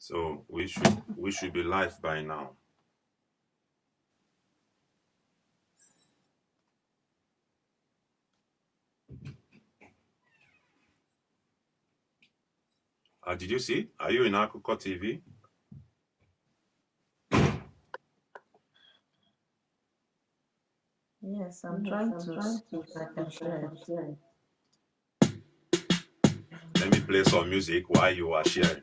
So we should be live by now. Did you see? Are you in Akuko TV? Yes, I'm trying to see if I can share it. Let me play some music while you are sharing.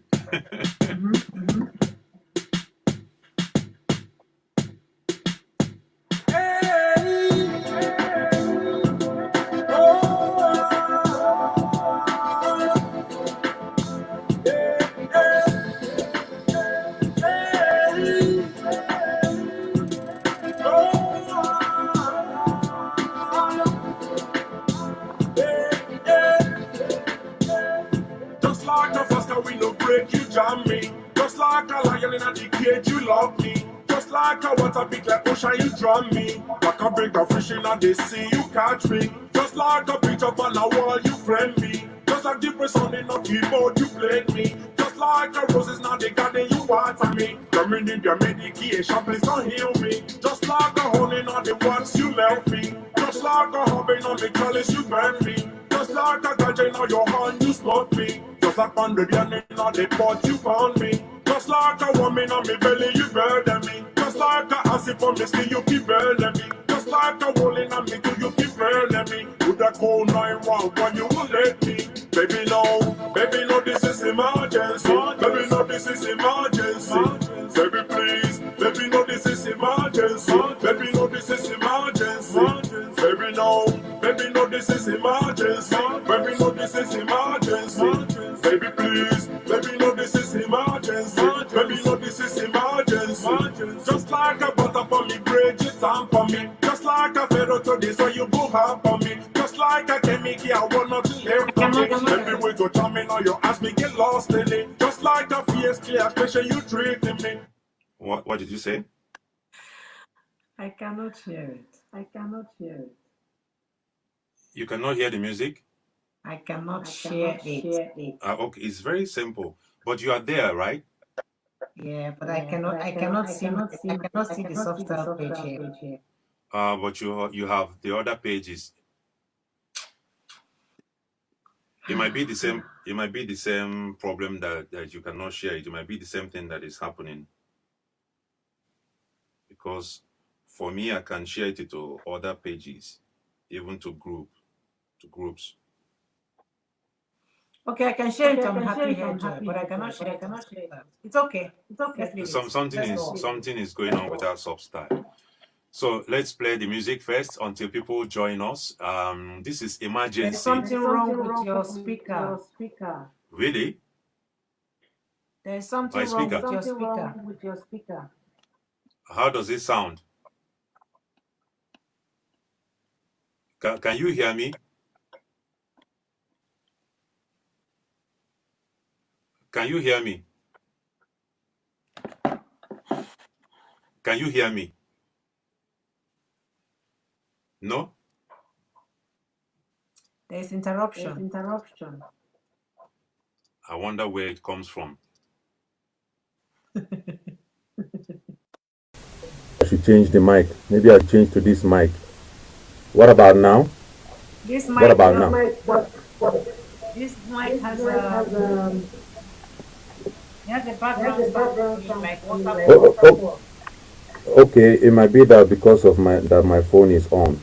Just like a Fosca, we no break, you jam me. Just like a lion in a decade, you love me. Just like a water big like ocean, you drown me. Like a big of fish in the sea, you catch me. Just like a picture on a wall, you friend me. Just like different sound in a keyboard, you played me. Just like a roses now the garden, you water me. Your medication, please don't heal me. Just like a honey on the wax, you melt me. Just like a hobby on the chalice, you burn me. Just like a ganja in your hand, you smoke me. Just like 100 yen in the pot, you pound me. Just like a woman on me belly, you burden me. Just like a acid on me skin, you keep burning me. Just like a wool in me too, you keep burning me. With a cold 911, you will let me. Baby, no, this is emergency. Baby, no, this is emergency. Baby, please, baby, no, this is emergency. Baby, no, this is emergency. Baby, no, this is emergency. Baby, no, this is emergency. Baby, please, baby, no, this is emergency. Baby, no, this is emergency. Just like a butter for me, bread, you time for me. Just like a feather to this, so you go hard for me. Just like a chemical, I want nothing left for me. Baby, we go charming on your ass, me get lost in it. Just like a fierce clear special, you treating me. What did you say? I cannot hear it. You cannot hear the music? I cannot share it. Okay, it's very simple. But you are there, right? Yeah, but I cannot see the software page here. But you have the other pages. It might be the same. It might be the same problem that you cannot share it. It might be the same thing that is happening. Because for me, I can share it to other pages, even to groups. Okay, I can share it on Happy Hair Joy, but I cannot share it on Software. It's okay. Let's leave it. Something is going on with our substyle. So let's play the music first until people join us. This is emergency. There's something wrong with your speaker. Really? There's something My wrong speaker. with your speaker. How does it sound? Can you hear me? Can you hear me? Can you hear me? No? There's interruption. I wonder where it comes from. I should change the mic. Maybe I'll change to this mic. What about now? This mic, What about now? This mic has a background sound like water. Okay, it might be that because of my phone is on.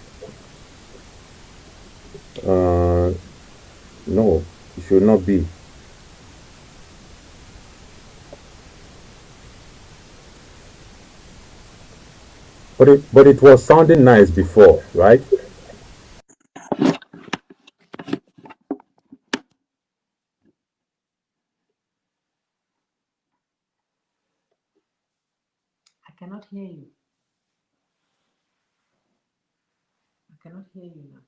No, it should not be. But it was sounding nice before, right? I cannot hear you. I cannot hear you now.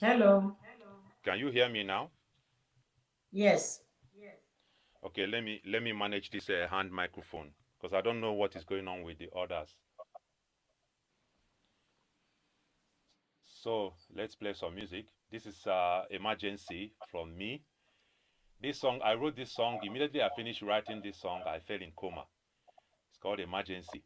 Hello. Can you hear me now? Yes. Okay, let me manage this hand microphone because I don't know what is going on with the others. So let's play some music. This is Emergency from me. This song, I wrote this song immediately I finished writing this song. I fell in coma. It's called Emergency.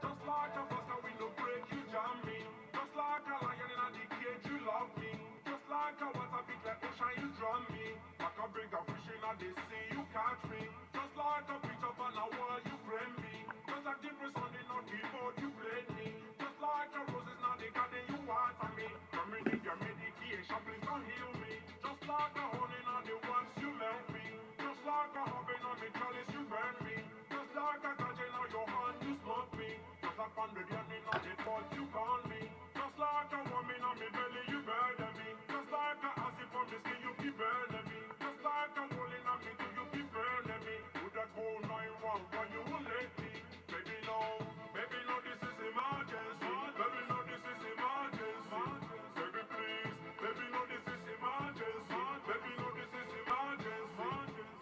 Just like a buster with no break, you jam me. Just like a lion in a cage, you love me. Just like a water big like ocean, you drown me. Like a big fish in the sea, you catch me. Just like a preacher on a wall, you frame me. Just like the press on the naughty board, you played me. Just like a roses now the garden, you water me. Your medication, please don't heal me. Just like a honey on the ones you melt me. Just like a oven on the chalice, you burn me. Just like a gadget on your hand, you smoke me. Just like 100 years on the fault, you call me. Just like a woman on me belly, you burden me. Just like a acid from the skin, you keep burning me. Just like a hole in me, do you keep burning me? Would that go 911, you will let me. Baby, no, this is emergency. Baby, no, this is emergency. Baby, please, baby, no, this is emergency. Baby, no, this is emergency.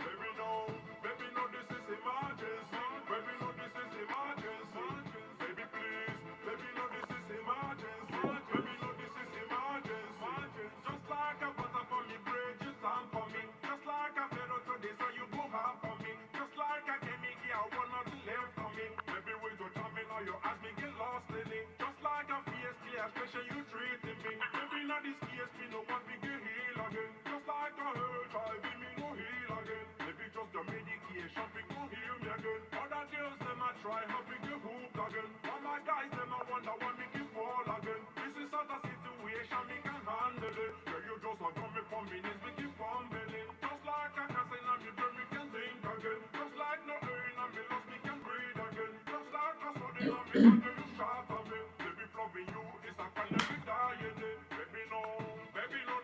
Baby, no, baby, no, this is emergency. Baby, no, this is emergency. Baby, please, baby, no, this is emergency. Baby, no, this is emergency. Just like a butter for me, bread, you stand for me. Just like a feather to this, so you go hard for me. Just like a chemical, I want nothing left for me. Maybe with your charming or your ass, me get lost in it. Just like a PSP, special you treating me. Maybe not this PSP, no one we get heal again. Just like a hurt, HIV, me no heal again. Maybe just the medication, we go heal me again. Other girls, them I try, help me get hooked again. All my guys, them I wonder why me keep fall again. This is not a situation, me can handle it. Yeah, you just want to me for minutes, we keep fumbling. Just like a castle, and me brain, me can think again. Just like no air in me lungs, me can breathe again. Just like a sudden on me, and you shot at me. Baby, loving you is a kind of deity. Baby, no,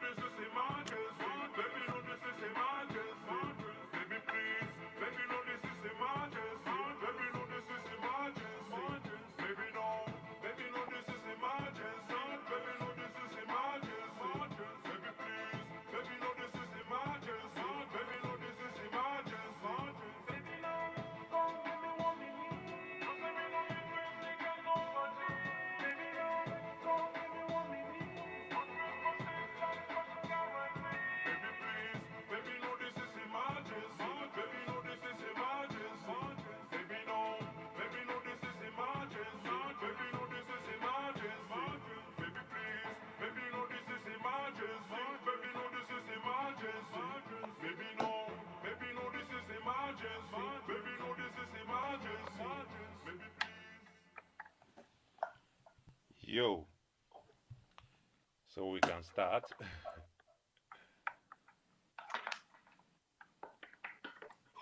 this is emergency. Baby, no, this is emergency. Baby, please, baby, no, this is emergency. Baby, no, this is emergency. Baby, no, baby, no, this is emergency. Baby, no, this is emergency. Baby, please, baby, no, this is emergency. Baby, no, this is emergency. Baby, no, don't give me what me need. Just let me know me dreams, me can know what you need. Baby, no, don't give me what me need. 100% satisfaction guarantee. Baby, please, baby, no, this is emergency. Baby, no, this is emergency. Baby, no, baby, no, this is emergency. Baby, no, this is emergency. Baby, please, baby, no, this is emergency. Baby, no, this is emergency. Baby, no, baby, no, this is emergency. Baby, no, this is emergency. Baby, please. Yo, so we can start.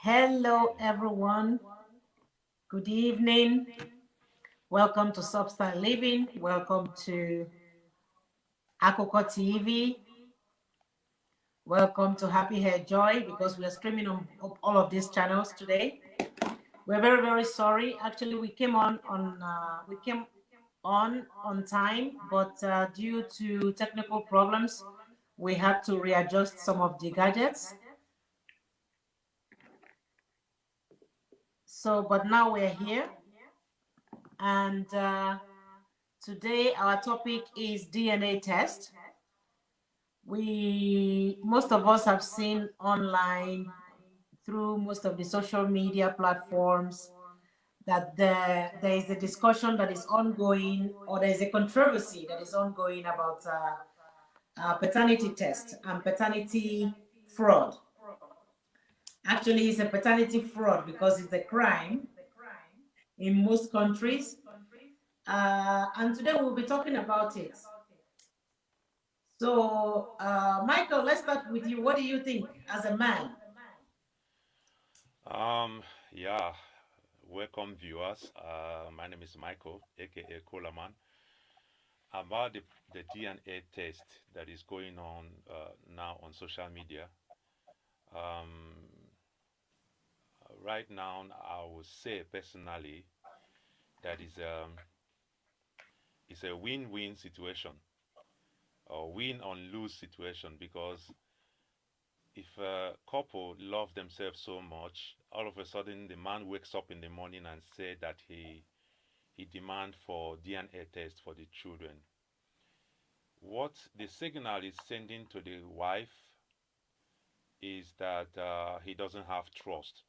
Hello, everyone. Good evening. Welcome to Substance Living. Welcome to Akoko TV. Welcome to Happy Hair Joy, because we are streaming on all of these channels today. We're very, very sorry. Actually, we came on time, but due to technical problems, we had to readjust some of the gadgets. So, but now we're here, and today our topic is DNA test. Most of us have seen online through most of the social media platforms that there is a discussion that is ongoing, or there is a controversy that is ongoing about paternity test and paternity fraud. Actually, it's a paternity fraud because it's a crime in most countries. and today we'll be talking about it. So, Michael, let's start with you. What do you think as a man? Yeah, welcome viewers. My name is Michael, aka Kolaman. About the DNA test that is going on now on social media. Um, right now, I would say personally that is a win-win situation or win or lose situation because if a couple love themselves so much, all of a sudden the man wakes up in the morning and say that he demand for DNA test for the children. What the signal is sending to the wife is that he doesn't have trust.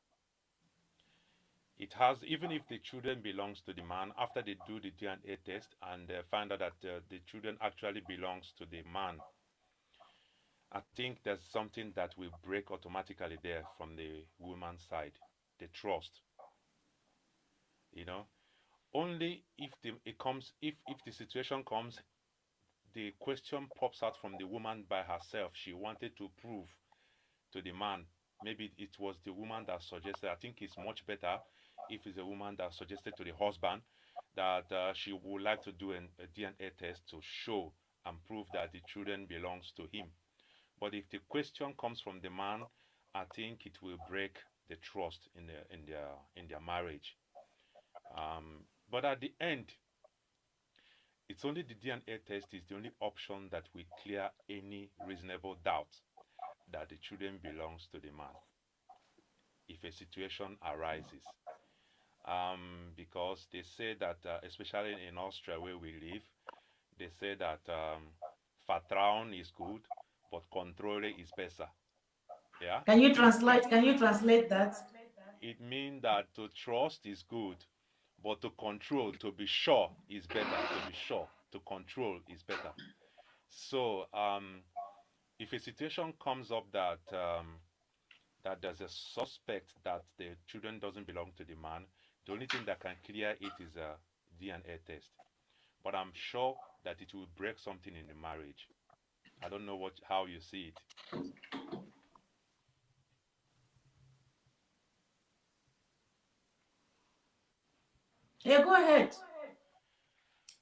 It has, even if the children belongs to the man, after they do the DNA test and find out that the children actually belongs to the man, I think there's something that will break automatically there from the woman's side, the trust. You know, only if if the situation comes, the question pops out from the woman by herself. She wanted to prove to the man. Maybe it was the woman that suggested. I think it's much better if it's a woman that suggested to the husband that she would like to do a DNA test to show and prove that the children belongs to him. But if the question comes from the man, I think it will break the trust in their marriage. But at the end, it's only the DNA test is the only option that will clear any reasonable doubt that the children belongs to the man if a situation arises. Because they say that, especially in Austria where we live, they say that Vertrauen is good, but control is better. Yeah, Can you translate? Can you translate that? it means that to trust is good, but to control, to be sure, is better. To be sure, to control is better. So, if a situation comes up that there's a suspect that the children doesn't belong to the man, the only thing that can clear it is a DNA test. But I'm sure that it will break something in the marriage. I don't know how you see it. Yeah, go ahead.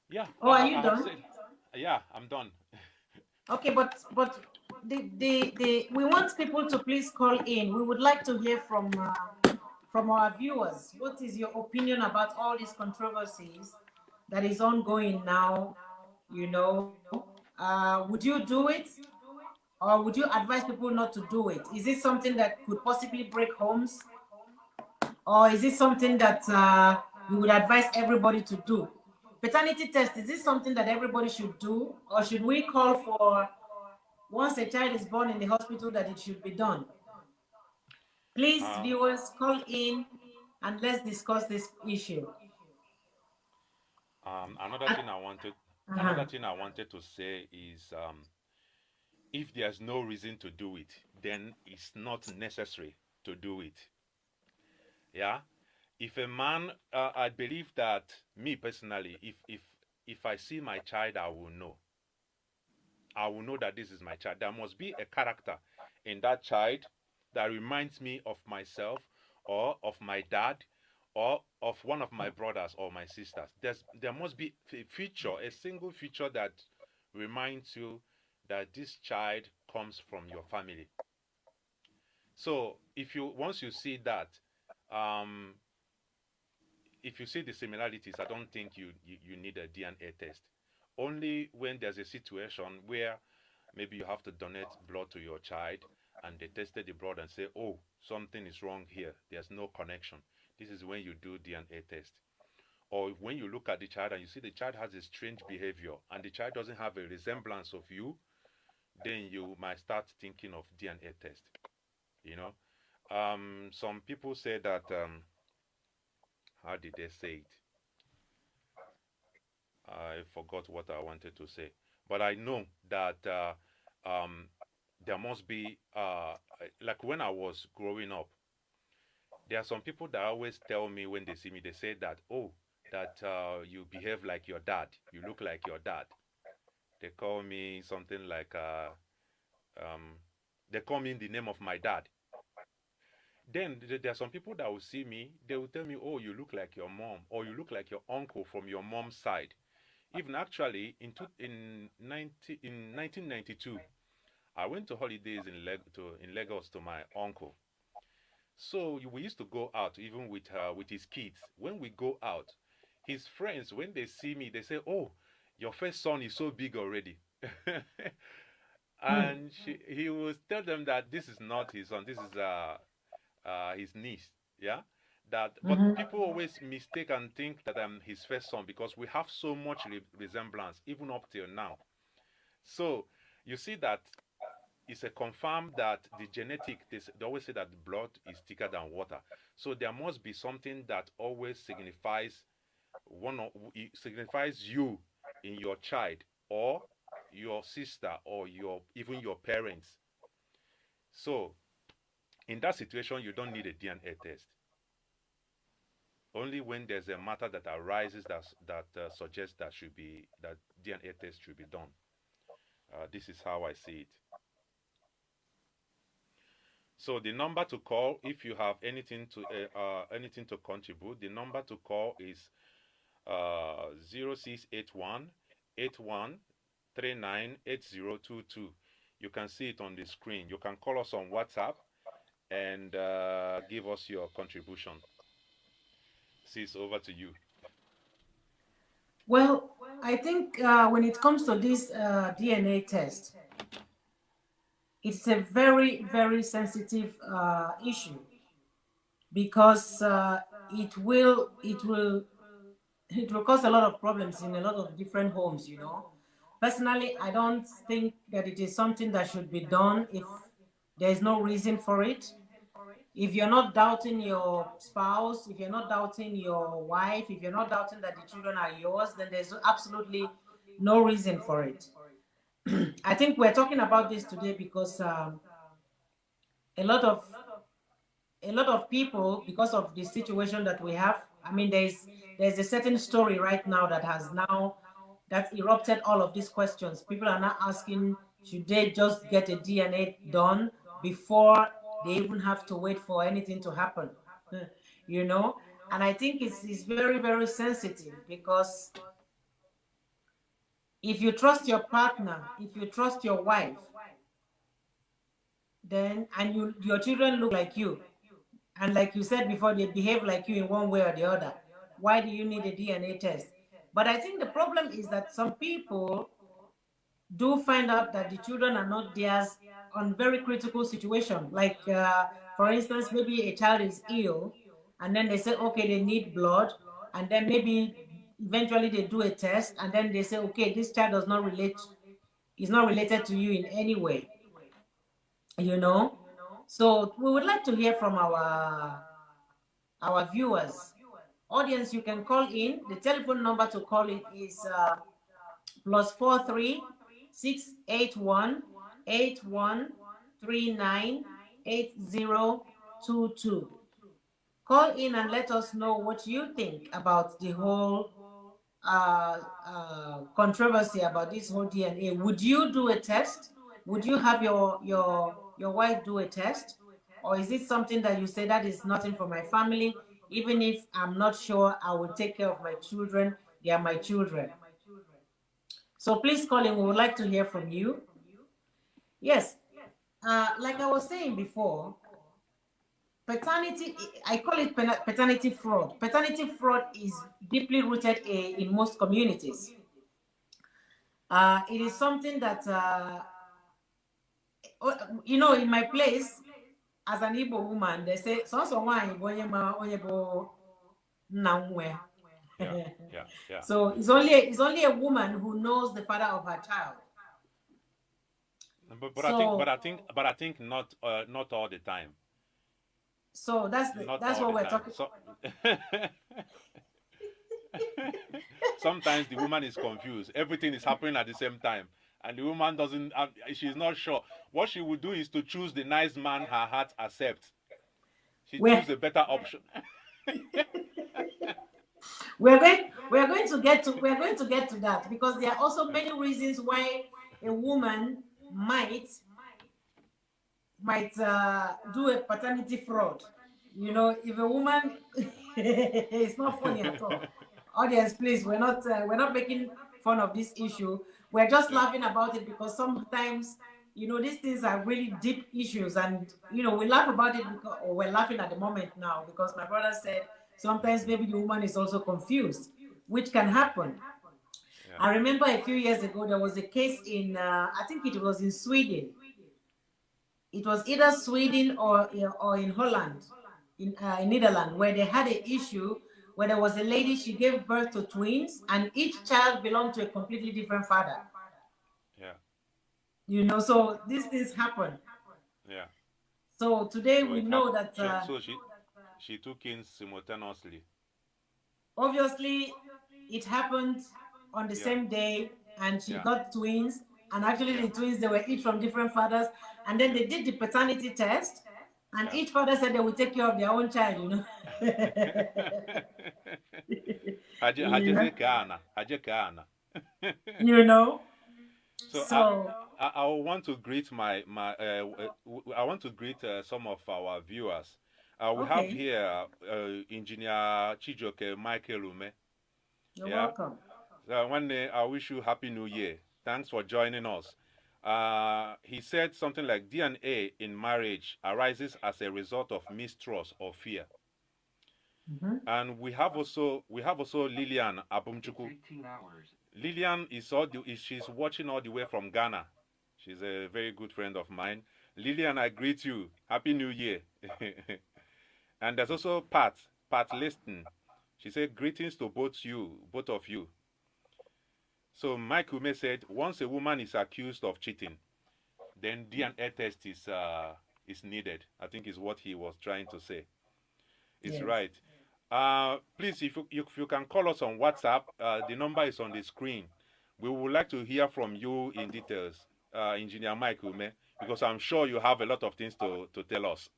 Yeah, Oh, are I you have done? said. Yeah, I'm done. Okay, but the we want people to please call in. We would like to hear from our viewers. What is your opinion about all these controversies that is ongoing now? You know, would you do it, or would you advise people not to do it? Is it something that could possibly break homes, or is it something that you would advise everybody to do? Paternity test, is this something that everybody should do, or should we call for once a child is born in the hospital that it should be done? Please, Uh, viewers, call in and let's discuss this issue. another thing I wanted, Uh-huh. another thing I wanted to say is, if there's no reason to do it, then it's not necessary to do it. Yeah. If a man, I believe that me personally, if I see my child, I will know. I will know that this is my child. There must be a character in that child that reminds me of myself or of my dad or of one of my brothers or my sisters. There must be a feature, a single feature that reminds you that this child comes from your family. So if you once you see that, um, if you see the similarities, I don't think you need a DNA test. Only when there's a situation where maybe you have to donate blood to your child and they tested the blood and say, oh, something is wrong here. There's no connection. This is when you do DNA test. Or when you look at the child and you see the child has a strange behavior and the child doesn't have a resemblance of you, then you might start thinking of DNA test. You know, some people say that how did they say it? I forgot what I wanted to say, but I know that there must be like when I was growing up, there are some people that always tell me when they see me, they say that, oh, that you behave like your dad, you look like your dad. They call me something like um, they call me in the name of my dad. Then there are some people that will see me, they will tell me, "Oh, you look like your mom, or you look like your uncle from your mom's side." Even actually, in 1992, I went to holidays in Lagos to my uncle. So we used to go out even with his kids. When we go out, his friends, when they see me, they say, "Oh, your first son is so big already." Hmm. And he will tell them that this is not his son, this is his niece. Yeah, that. But Mhm. people always mistake and think that I'm his first son because we have so much resemblance even up till now. So you see that it's a confirmed that the genetic, they always say that blood is thicker than water. So there must be something that always signifies one of it signifies you in your child or your sister or your even your parents. So in that situation, you don't need a DNA test. Only when there's a matter that arises that suggests that DNA test should be done. This is how I see it. So the number to call, if you have anything to contribute, the number to call is 0681 You can see it on the screen. You can call us on WhatsApp and give us your contribution. Sis, over to you. Well, I think when it comes to this DNA test, it's a very, very sensitive issue because it will cause a lot of problems in a lot of different homes. Personally, I don't think that it is something that should be done if there is no reason for it. If you're not doubting your spouse, if you're not doubting your wife, if you're not doubting that the children are yours, then there's absolutely no reason for it. I think we're talking about this today because a lot of a lot of people, because of the situation that we have, I mean, there's a certain story right now that erupted all of these questions. People are now asking, should they just get a DNA done before they even have to wait for anything to happen? you know and I think it's very, very sensitive because if you trust your partner, if you trust your wife, then and your children look like you, and like you said before, they behave like you in one way or the other, why do you need a DNA test? But I think the problem is that some people do find out that the children are not theirs on very critical situation. Like, for instance, maybe a child is ill, and then they say, okay, they need blood, and then maybe eventually they do a test, and then they say, okay, this child is not related to you in any way, you know. So we would like to hear from our viewers. Audience, you can call in. The telephone number to call in is +43 681 8139 8022. Call in and let us know what you think about the whole controversy about this whole DNA. Would you do a test? Would you have your wife do a test? Or is it something that you say that is nothing for my family? Even if I'm not sure, I will take care of my children. They are my children. So please call in. We would like to hear from you. Yes, like I was saying before, paternity, I call it paternity fraud. Paternity fraud is deeply rooted in most communities. It is something that, in my place, as an Igbo woman, they say, so Yeah, yeah, yeah. so it's only a woman who knows the father of her child. But I think So not all the time. so Not that's all what the we're time. talking. So sometimes the woman is confused. Everything is happening at the same time, and the woman doesn't. She's not sure. What she would do is to choose the nice man her heart accepts. She We're choose a better option. we're going to get to that, because there are also many reasons why a woman might do a paternity fraud. If a woman, it's not funny at all. Audience, please, we're not making fun of this issue. We're just Yeah. laughing about it, because sometimes, these things are really deep issues, and we laugh about it because, or we're laughing at the moment now, because my brother said sometimes maybe the woman is also confused, which can happen. Yeah. I remember a few years ago there was a case in, I think it was in Sweden. It was either Sweden or in Holland, in Netherlands, where they had an issue where there was a lady, she gave birth to twins, and each child belonged to a completely different father. Yeah. So these things happen. Yeah. So today So we it happened. know that, So she took in simultaneously. obviously it happened on the Yeah. same day, and she Yeah. got twins. And actually, Yeah. the twins, they were each from different fathers. And then Yeah. they did the paternity test, and Yeah. each father said they would take care of their own child. you know, Haje Kana. Haje Kana. you know. So So I want to greet I want to greet some of our viewers. We have okay, here Engineer Chijoke Michael Ume. you're Yeah. welcome. One day I wish you happy new year. Thanks for joining us. He said something like DNA in marriage arises as a result of mistrust or fear. Mhm. And we have also Lillian Abumchuku. Lillian she's watching all the way from Ghana. She's a very good friend of mine. Lillian, I greet you. Happy New Year. And there's also Pat Liston. She said greetings to both of you. So Mike Ume said once a woman is accused of cheating, then DNA test is needed. I think is what he was trying to say. It's Yes. right. Please, if you can call us on WhatsApp, the number is on the screen. We would like to hear from you in details, Engineer Mike Ume, because I'm sure you have a lot of things to tell us.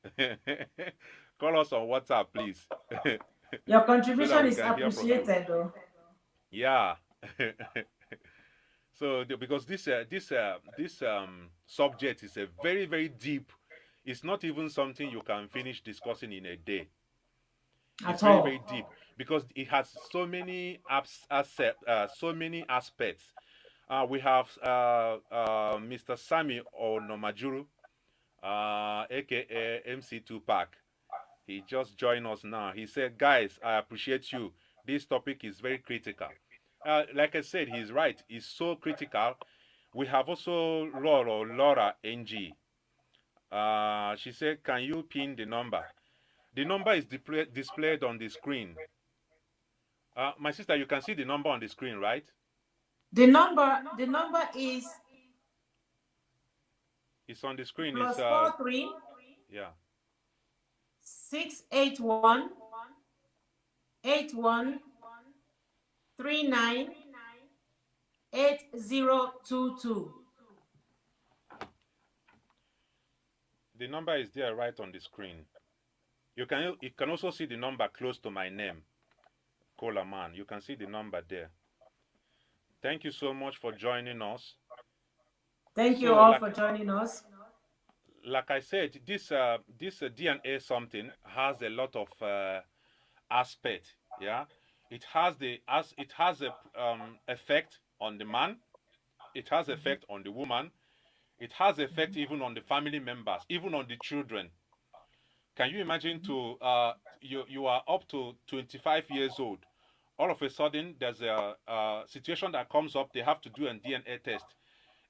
Call us on WhatsApp, please, Your so that contribution we is can hear from you. appreciated, though. Yeah. So because this subject is a very very deep. It's not even something you can finish discussing in a day. It's At very very all. deep because it has so many so many aspects. We have Mr. Sami Onomajuru, aka MC Tupac. He just joined us now. He said, "Guys, I appreciate you. This topic is very critical." Like I said, he's right. It's so critical. We have also Laura NG. She said, "Can you pin the number?" The number is displayed on the screen. My sister, you can see the number on the screen, right? The number is It's on the screen. It's plus 43 yeah. 681 8139 8022. The number is there right on the screen. You can also see the number close to my name, Kolaman. You can see the number there. Thank you so much for joining us. Thank you So all for joining us. like I said, this DNA something has a lot of aspect. Yeah, it has a effect on the man. It has effect on the woman. It has effect even on the family members, even on the children. Can you imagine you are up to 25 years old. All of a sudden, there's a situation that comes up. They have to do a DNA test.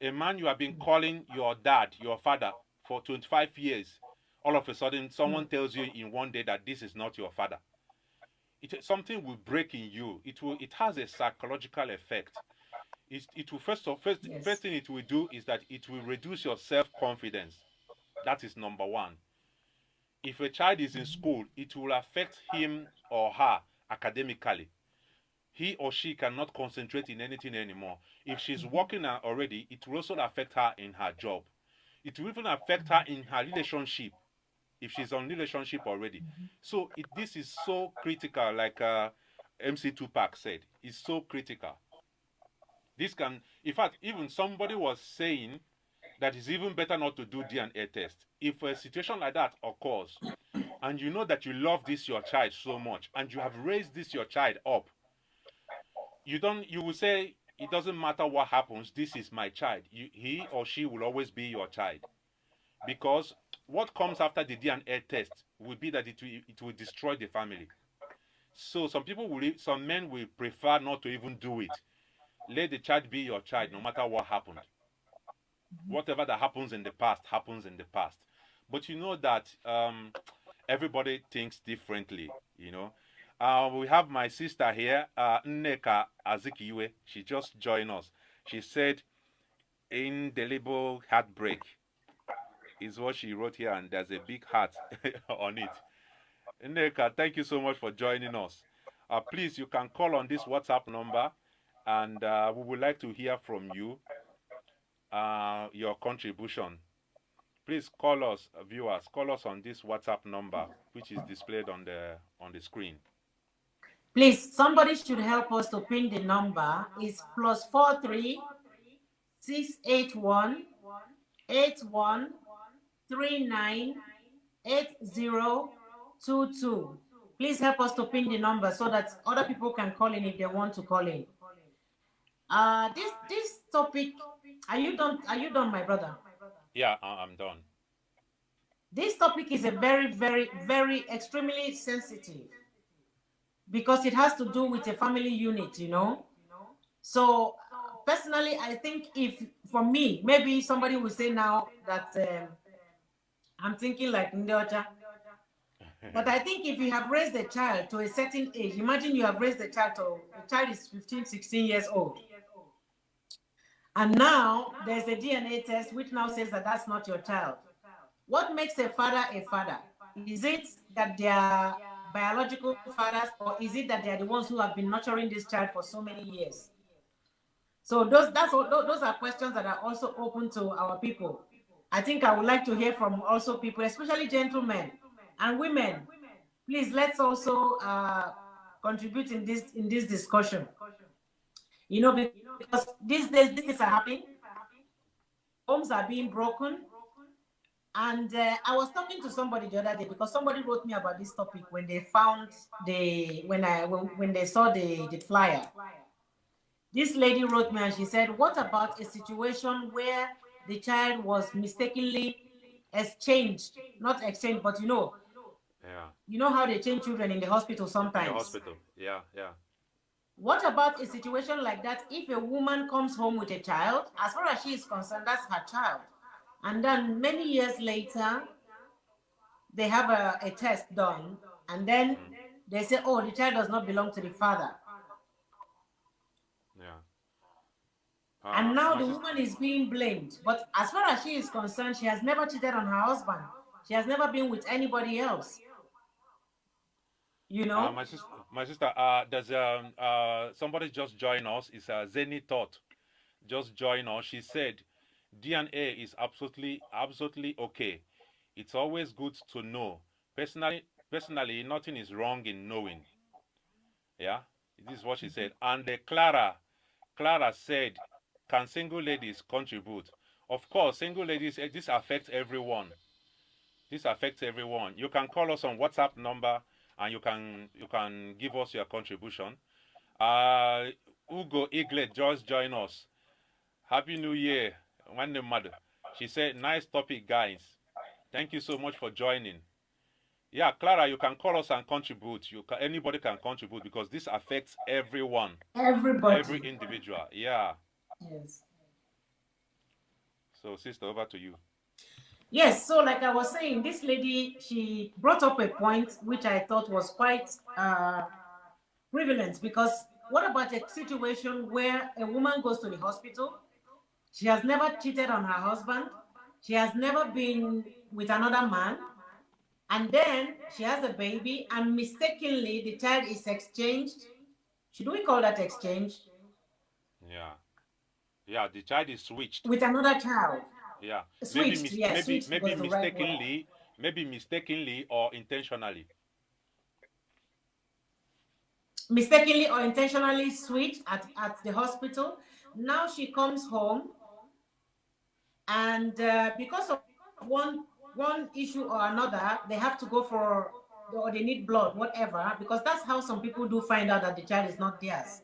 A man you have been calling your dad, your father, for 25 years. All of a sudden, someone tells you in one day that this is not your father. Something will break in you. It has a psychological effect. It will first Yes. thing it will do is that it will reduce your self-confidence. That is number one. If a child is in school, it will affect him or her academically. He or she cannot concentrate in anything anymore. If she's working already, it will also affect her in her job. It will even affect her in her relationship if she's on relationship already. So this is so critical. Like MC Tupac said is so critical. This can, in fact, even somebody was saying that it's even better not to do DNA test. If a situation like that occurs, and you know that you love this your child so much, and you have raised this your child up, you will say it doesn't matter what happens. This is my child. He or she will always be your child, because what comes after the DNA test will be that it will destroy the family. So some men will prefer not to even do it. Let the child be your child, no matter what happened. Whatever that happens in the past happens in the past. But you know that everybody thinks differently. We have my sister here, Nneka Azikiwe. She just joined us. She said, "Indelible heartbreak" is what she wrote here, and there's a big heart on it. Nneka, thank you so much for joining us. Please, you can call on this WhatsApp number, and we would like to hear from you, your contribution. Please call us, viewers. Call us on this WhatsApp number, which is displayed on the screen. Please, somebody should help us to pin the number. It's +43 681 81 39 8022. Please help us to pin the number so that other people can call in if they want to call in. This topic, are you done, my brother? Yeah, I'm done. This topic is a very, very, very extremely sensitive, because it has to do with a family unit, So personally, I think for me, maybe somebody will say now that I'm thinking like Ndeocha. But I think if you have raised a child to a certain age, imagine you have raised a child is 15, 16 years old. And now there's a DNA test which now says that that's not your child. What makes a father a father? Is it that they are biological fathers, or is it that they are the ones who have been nurturing this child for so many years? So those are questions that are also open to our people. I think I would like to hear from also people, especially gentlemen and women. Please, let's also contribute in this discussion. Because these days things are happening. Homes are being broken. And I was talking to somebody the other day, because somebody wrote me about this topic when they found when they saw the flyer. This lady wrote me and she said, what about a situation where the child was mistakenly exchanged, not exchanged, but you know how they change children in the hospital sometimes. In the hospital, yeah. What about a situation like that if a woman comes home with a child? As far as she is concerned, that's her child. And then many years later, they have a test done, and then they say, oh, the child does not belong to the father. Yeah. And now the woman is being blamed. But as far as she is concerned, she has never cheated on her husband. She has never been with anybody else. My sister, there's somebody just joined us. It's Zeni Thought. Just joined us. She said, DNA is absolutely okay. It's always good to know. Personally, nothing is wrong in knowing. Yeah, this is what she said. And Clara said, can single ladies contribute? Of course, single ladies, this affects everyone. This affects everyone. You can call us on WhatsApp number, and you can give us your contribution. Ugo Iglet just joined us. Happy New Year, Monday mother. She said, nice topic, guys. Thank you so much for joining. Yeah, Clara, you can call us and contribute. Anybody can contribute, because this affects everyone. Everybody. Every individual. Yeah. Yes. So, sister, over to you. Yes, so like I was saying, this lady, she brought up a point which I thought was quite prevalent, because what about a situation where a woman goes to the hospital, she has never cheated on her husband, she has never been with another man, and then she has a baby, and mistakenly the child is exchanged? Should we call that exchange? Yeah, the child is switched with another child. Yeah, switched. Maybe mistakenly or intentionally. mistakenly or intentionally switched at the hospital. Now she comes home, and because of one issue or another, they have to go for, or they need blood, whatever, because that's how some people do find out that the child is not theirs.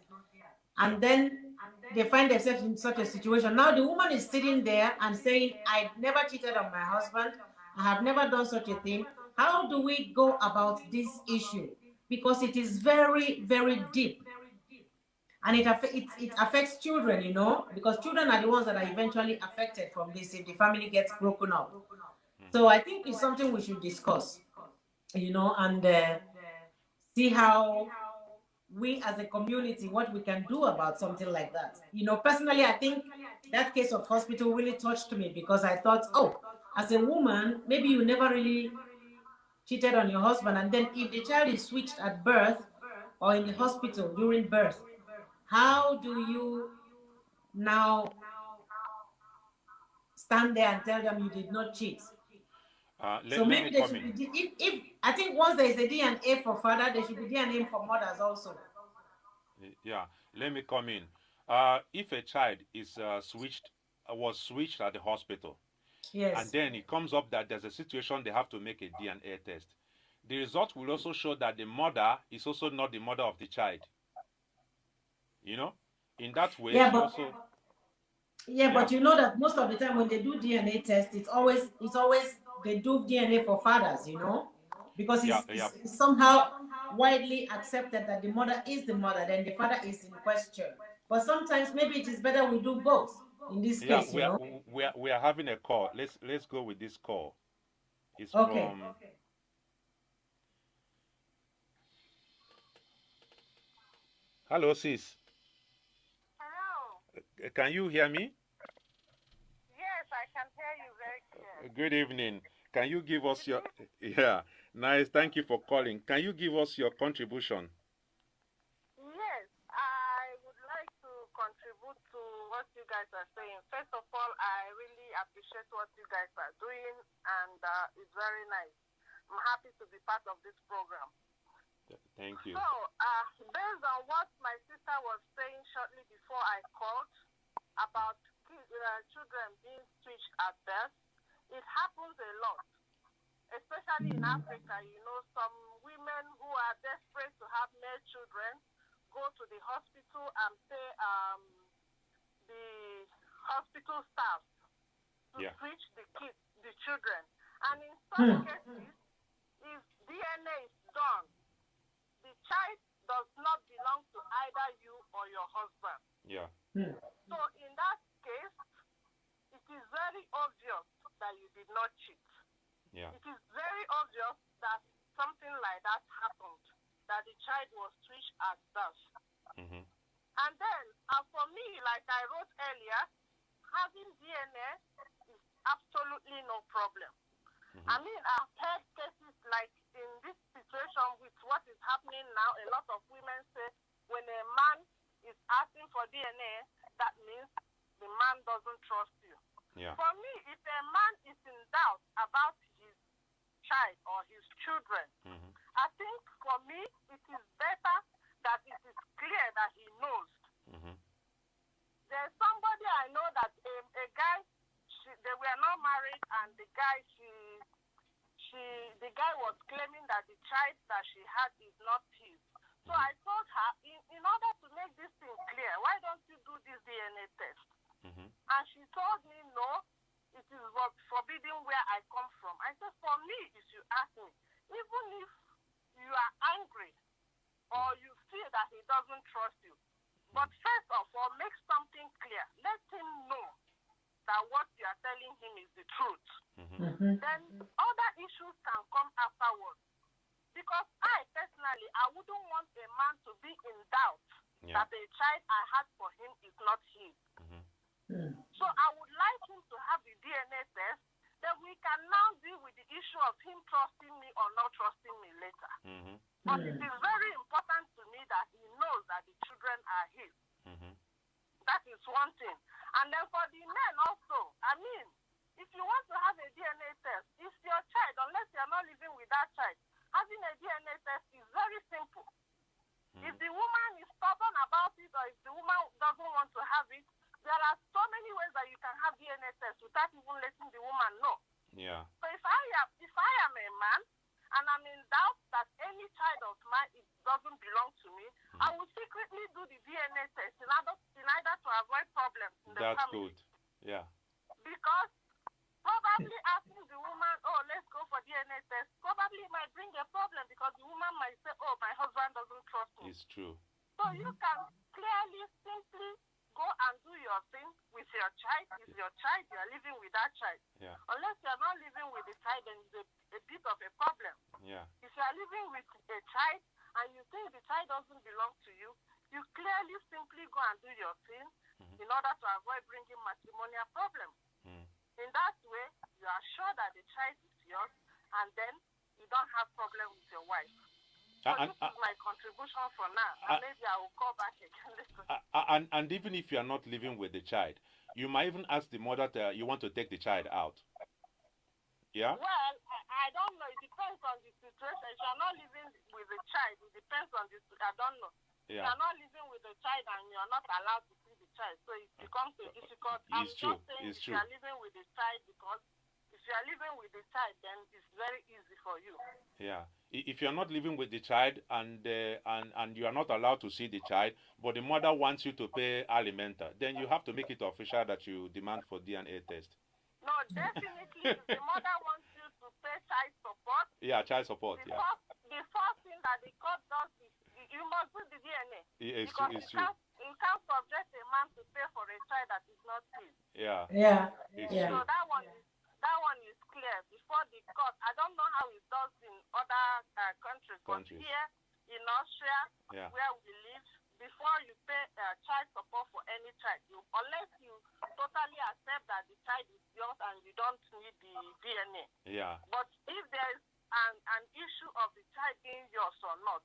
And then they find themselves in such a situation. Now the woman is sitting there and saying, I never cheated on my husband, I have never done such a thing. How do we go about this issue? Because it is very, very deep, and it affects children, because children are the ones that are eventually affected from this if the family gets broken up. So I think it's something we should discuss, and see how we as a community, what we can do about something like that. Personally, I think that case of hospital really touched me, because I thought, oh, as a woman, maybe you never really cheated on your husband, and then if the child is switched at birth or in the hospital during birth, how do you now stand there and tell them you did not cheat? So Let me maybe there come should in. be, if I think once there is a DNA for father, there should be DNA for mothers also. Yeah, let me come in. If a child is was switched at the hospital, and Yes. then it comes up that there's a situation they have to make a DNA test, the result will also show that the mother is also not the mother of the child. In that way, Yeah, she but also, yeah, yeah, but you know that most of the time when they do DNA test, it's always they do DNA for fathers, because yeah, it's, yeah, it's, it's somehow widely accepted that the mother is the mother, then the father is in question. But sometimes maybe it is better we do both in this yeah. case, We are having a call. Let's go with this call. It's Okay. from. Hello, sis. Hello. Can you hear me? Yes, I can hear you very clear. Good evening. Can you give us Good your? evening. Yeah, nice. Thank you for calling. Can you give us your contribution? Yes, I would like to contribute to what you guys are saying. First of all, I really appreciate what you guys are doing, and it's very nice. I'm happy to be part of this program. Thank you. So, based on what my sister was saying shortly before I called about children being switched at birth, it happens a lot, especially in Africa. Some women who are desperate to have male children go to the hospital and pay the hospital staff to Yeah. switch the children. And in such cases, if DNA is done, the child does not belong to either you or your husband. Yeah. So in that case, it is very obvious that you did not cheat. Yeah. It is very obvious that something like that happened, that the child was switched at birth. Mm-hmm. And then, for me, like I wrote earlier, having DNA is absolutely no problem. Mm-hmm. I mean, I've heard cases like in this situation with what is happening now, a lot of women say when a man is asking for DNA, that means the man doesn't trust you. Yeah. For me, if a man is in doubt about his child or his children, Mm-hmm. I think for me, it is better that it is clear that he knows. Mm-hmm. There's somebody I know that a guy, they were not married, and the guy was claiming that the child that she had is not his. So I told her, in order to make this thing clear, why don't you do this DNA test? Mm-hmm. And she told me, no, it is forbidden where I come from. I said, for me, if you ask me, even if you are angry or you feel that he doesn't trust you, but first of all, make something clear. Let him know that what you are telling him is the truth. Mm-hmm. Then other issues can come afterwards. Because I personally, I wouldn't want a man to be in doubt that the child I had for him is not his. Mm-hmm. So I would like him to have the DNA test, then we can now deal with the issue of him trusting me or not trusting me later. Mm-hmm. But it is very important to me that he knows that the children are his. Mm-hmm. That is one thing. And then for the men also, I mean, if you want to have a DNA test, it's your child, unless you're not living with that child. Having a DNA test is very simple. If the woman is stubborn about it, or if the woman doesn't want to have it, there are so many ways that you can have DNA test without even letting the woman know. Yeah. So if I am a man and I'm in doubt that any child of mine doesn't belong to me, I will secretly do the DNA test in order to avoid problems in the That's family. good. Yeah. Because probably asking the woman, oh, let's go for DNA test, probably might bring a problem because the woman might say, oh, my husband doesn't trust me. It's true. So you can clearly, simply go and do your thing with your child. It's your child, you are living with that child. Yeah. Unless you are not living with the child, then it's a bit of a problem. Yeah. If you are living with a child and you think the child doesn't belong to you, you clearly simply go and do your thing in order to avoid bringing matrimonial problems. In that way, you are sure that the child is yours, and then you don't have problem with your wife. So this is my contribution for now, and maybe I will call back again later. And even if you are not living with the child, you might even ask the mother you want to take the child out. Yeah? Well, I don't know. It depends on the situation. If you are not living with the child, it depends on the. I don't know. Yeah. You are not living with the child and you are not allowed to see the child, so it becomes a difficult. It's true. Just saying It's if true. you are living with the child, because if you are living with the child, then it's very easy for you. Yeah. If you're not living with the child and you are not allowed to see the child, but the mother wants you to pay alimenta, then you have to make it official that you demand for DNA test. No, definitely, if the mother wants you to pay child support. Yeah, child support. The first thing that the court does is you must do the DNA. It's because true. It's true. You can't subject a man to pay for a child that is not his. Yeah. Yeah. It's Yeah. true. So that one is clear before the court. I don't know how it does in other countries, but here in Austria, where we live, before you pay child support for any child, unless you totally accept that the child is yours and you don't need the DNA. Yeah. But if there is an issue of the child being yours or not,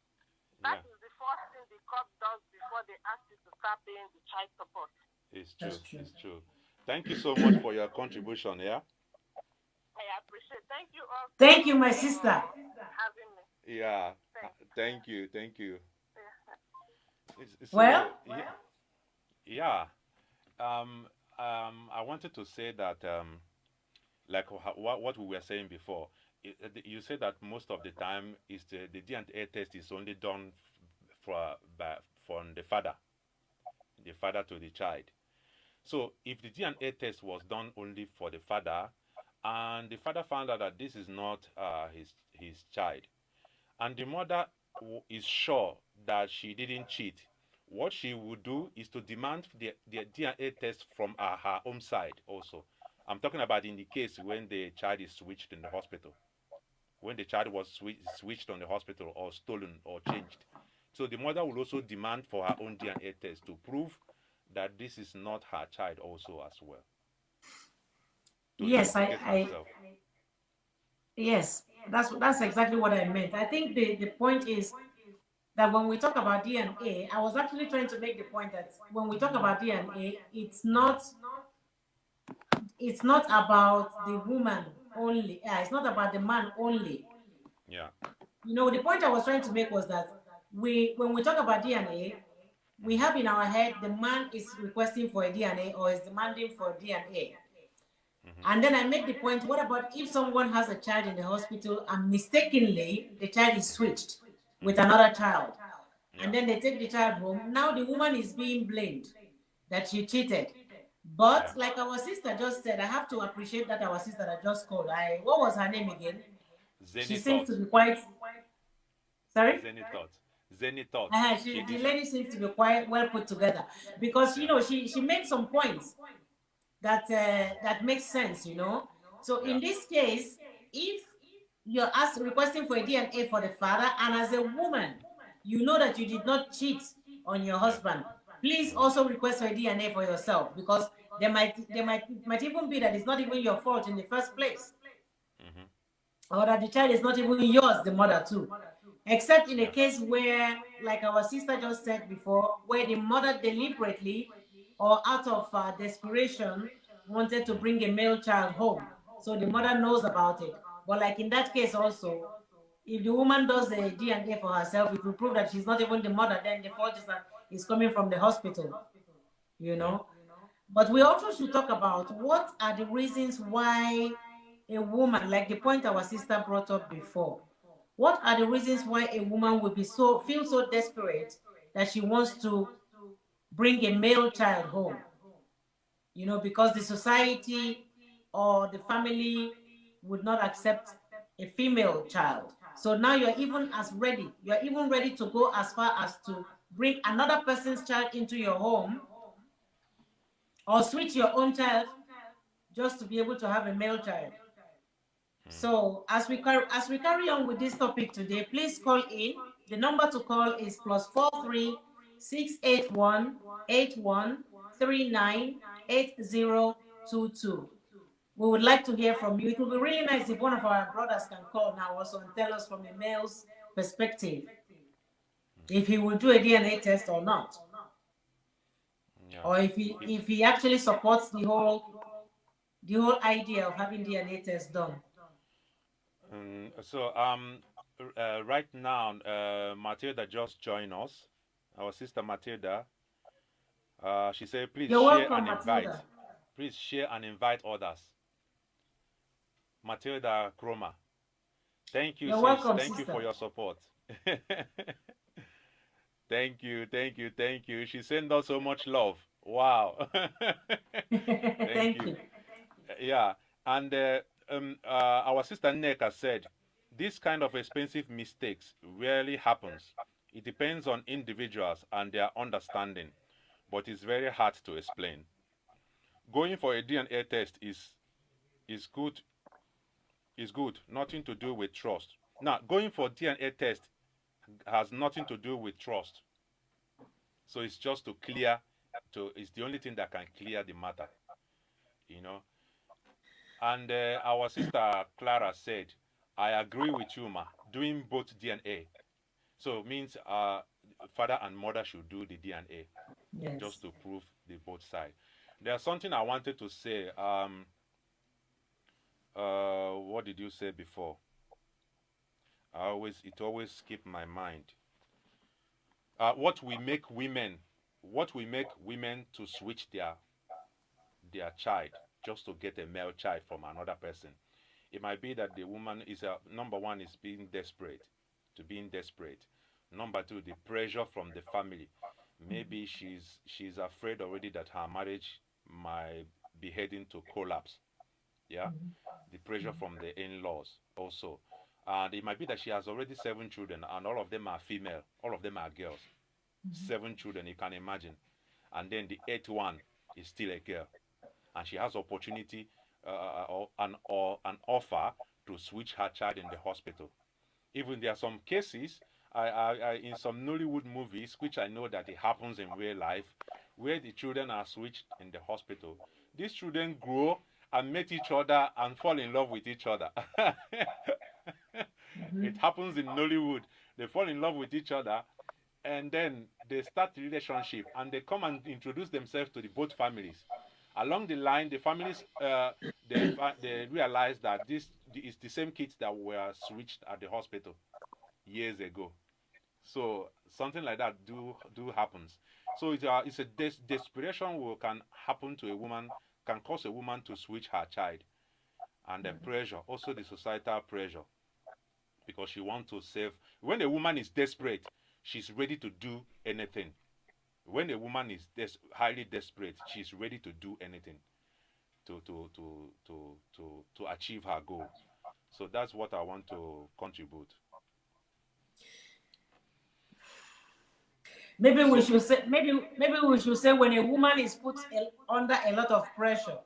that is the first thing the court does before they ask you to start paying the child support. It's true. It's true. Thank you so much for your contribution. Yeah. I appreciate. Thank you all. Thank you, my sister. Having me. Yeah. Thank you. Thank you. Well. Yeah. I wanted to say that, like what we were saying before, you said that most of the time is the DNA test is only done from the father to the child. So if the DNA test was done only for the father, and the father found out that this is not his child, and the mother is sure that she didn't cheat, what she would do is to demand the DNA test from her own side also. I'm talking about in the case when the child is switched in the hospital, when the child was switched on the hospital or stolen or changed. So the mother will also demand for her own DNA test to prove that this is not her child also as well. Yes, yes, that's exactly what I meant. I think the point is that when we talk about DNA, I was actually trying to make the point that when we talk about DNA, it's not about the woman only. It's not about the man only. Yeah. You know, the point I was trying to make was that when we talk about DNA, we have in our head the man is requesting for a DNA or is demanding for DNA. And then I made the point, what about if someone has a child in the hospital and mistakenly the child is switched with another child, and then they take the child home? Now the woman is being blamed that she cheated. But like our sister just said, I have to appreciate that our sister that just called. What was her name again? She seems to be quite... Sorry? Zenithot. The lady seems to be quite well put together, because you know she made some points that makes sense, you know. So in this case, if you're requesting for a DNA for the father, and as a woman, you know that you did not cheat on your husband, please also request for a DNA for yourself, because there might even be that it's not even your fault in the first place, or that the child is not even yours, the mother too. Except in a case where, like our sister just said before, where the mother deliberately or out of desperation wanted to bring a male child home. So the mother knows about it. But like in that case also, if the woman does the DNA for herself, it will prove that she's not even the mother. Then the fault is coming from the hospital, you know. But we also should talk about what are the reasons why a woman, like the point our sister brought up before, what are the reasons why a woman will feel so desperate that she wants to bring a male child home? You know, because the society or the family would not accept a female child. So now you're even ready to go as far as to bring another person's child into your home or switch your own child just to be able to have a male child. So as we carry on with this topic today, please call in. The number to call is +43 681 8139 8022. We would like to hear from you. It would be really nice if one of our brothers can call now also and tell us from a male's perspective if he will do a DNA test or not, or if he actually supports the whole idea of having DNA tests done. Right now, Matilda just joined us. Our sister Matilda. She said, "Please You're share welcome, and invite. Matilda. Please share and invite others." Matilda Chroma. Thank you, You're sis. welcome, Thank sister. you for your support. Thank you. She sent us so much love. Wow. Thank you. Yeah, and our sister Neka said, this kind of expensive mistakes rarely happens. It depends on individuals and their understanding, but it's very hard to explain. Going for a DNA test is good. Is good. Nothing to do with trust. Now, going for DNA test has nothing to do with trust. So it's just to clear. It's the only thing that can clear the matter. You know. And our sister Clara said, I agree with you, ma. Doing both DNA. So it means father and mother should do the DNA. Yes. Just to prove the both sides. There's something I wanted to say. What did you say before? It always skip my mind. What we make women to switch their child just to get a male child from another person. It might be that the woman is number one is being desperate. Number two, the pressure from the family. Maybe she's afraid already that her marriage might be heading to collapse. Yeah, the pressure from the in-laws also. And it might be that she has already 7 children and all of them are female, all of them are girls. 7 children, you can imagine. And then the 8th one is still a girl. And she has opportunity or an offer to switch her child in the hospital. Even there are some cases in some Nollywood movies, which I know that it happens in real life, where the children are switched in the hospital. These children grow and meet each other and fall in love with each other. It happens in Nollywood. They fall in love with each other and then they start the relationship and they come and introduce themselves to the both families. Along the line, the families they realize that this is the same kids that were switched at the hospital years ago. So something like that do happens. So it's a desperation can happen to a woman, can cause a woman to switch her child, and the pressure, also the societal pressure, because she wants to save. When a woman is desperate, she's ready to do anything. When a woman is highly desperate, she's ready to do anything to achieve her goal. So that's what I want to contribute. Maybe we should say when a woman is put under a lot of pressure,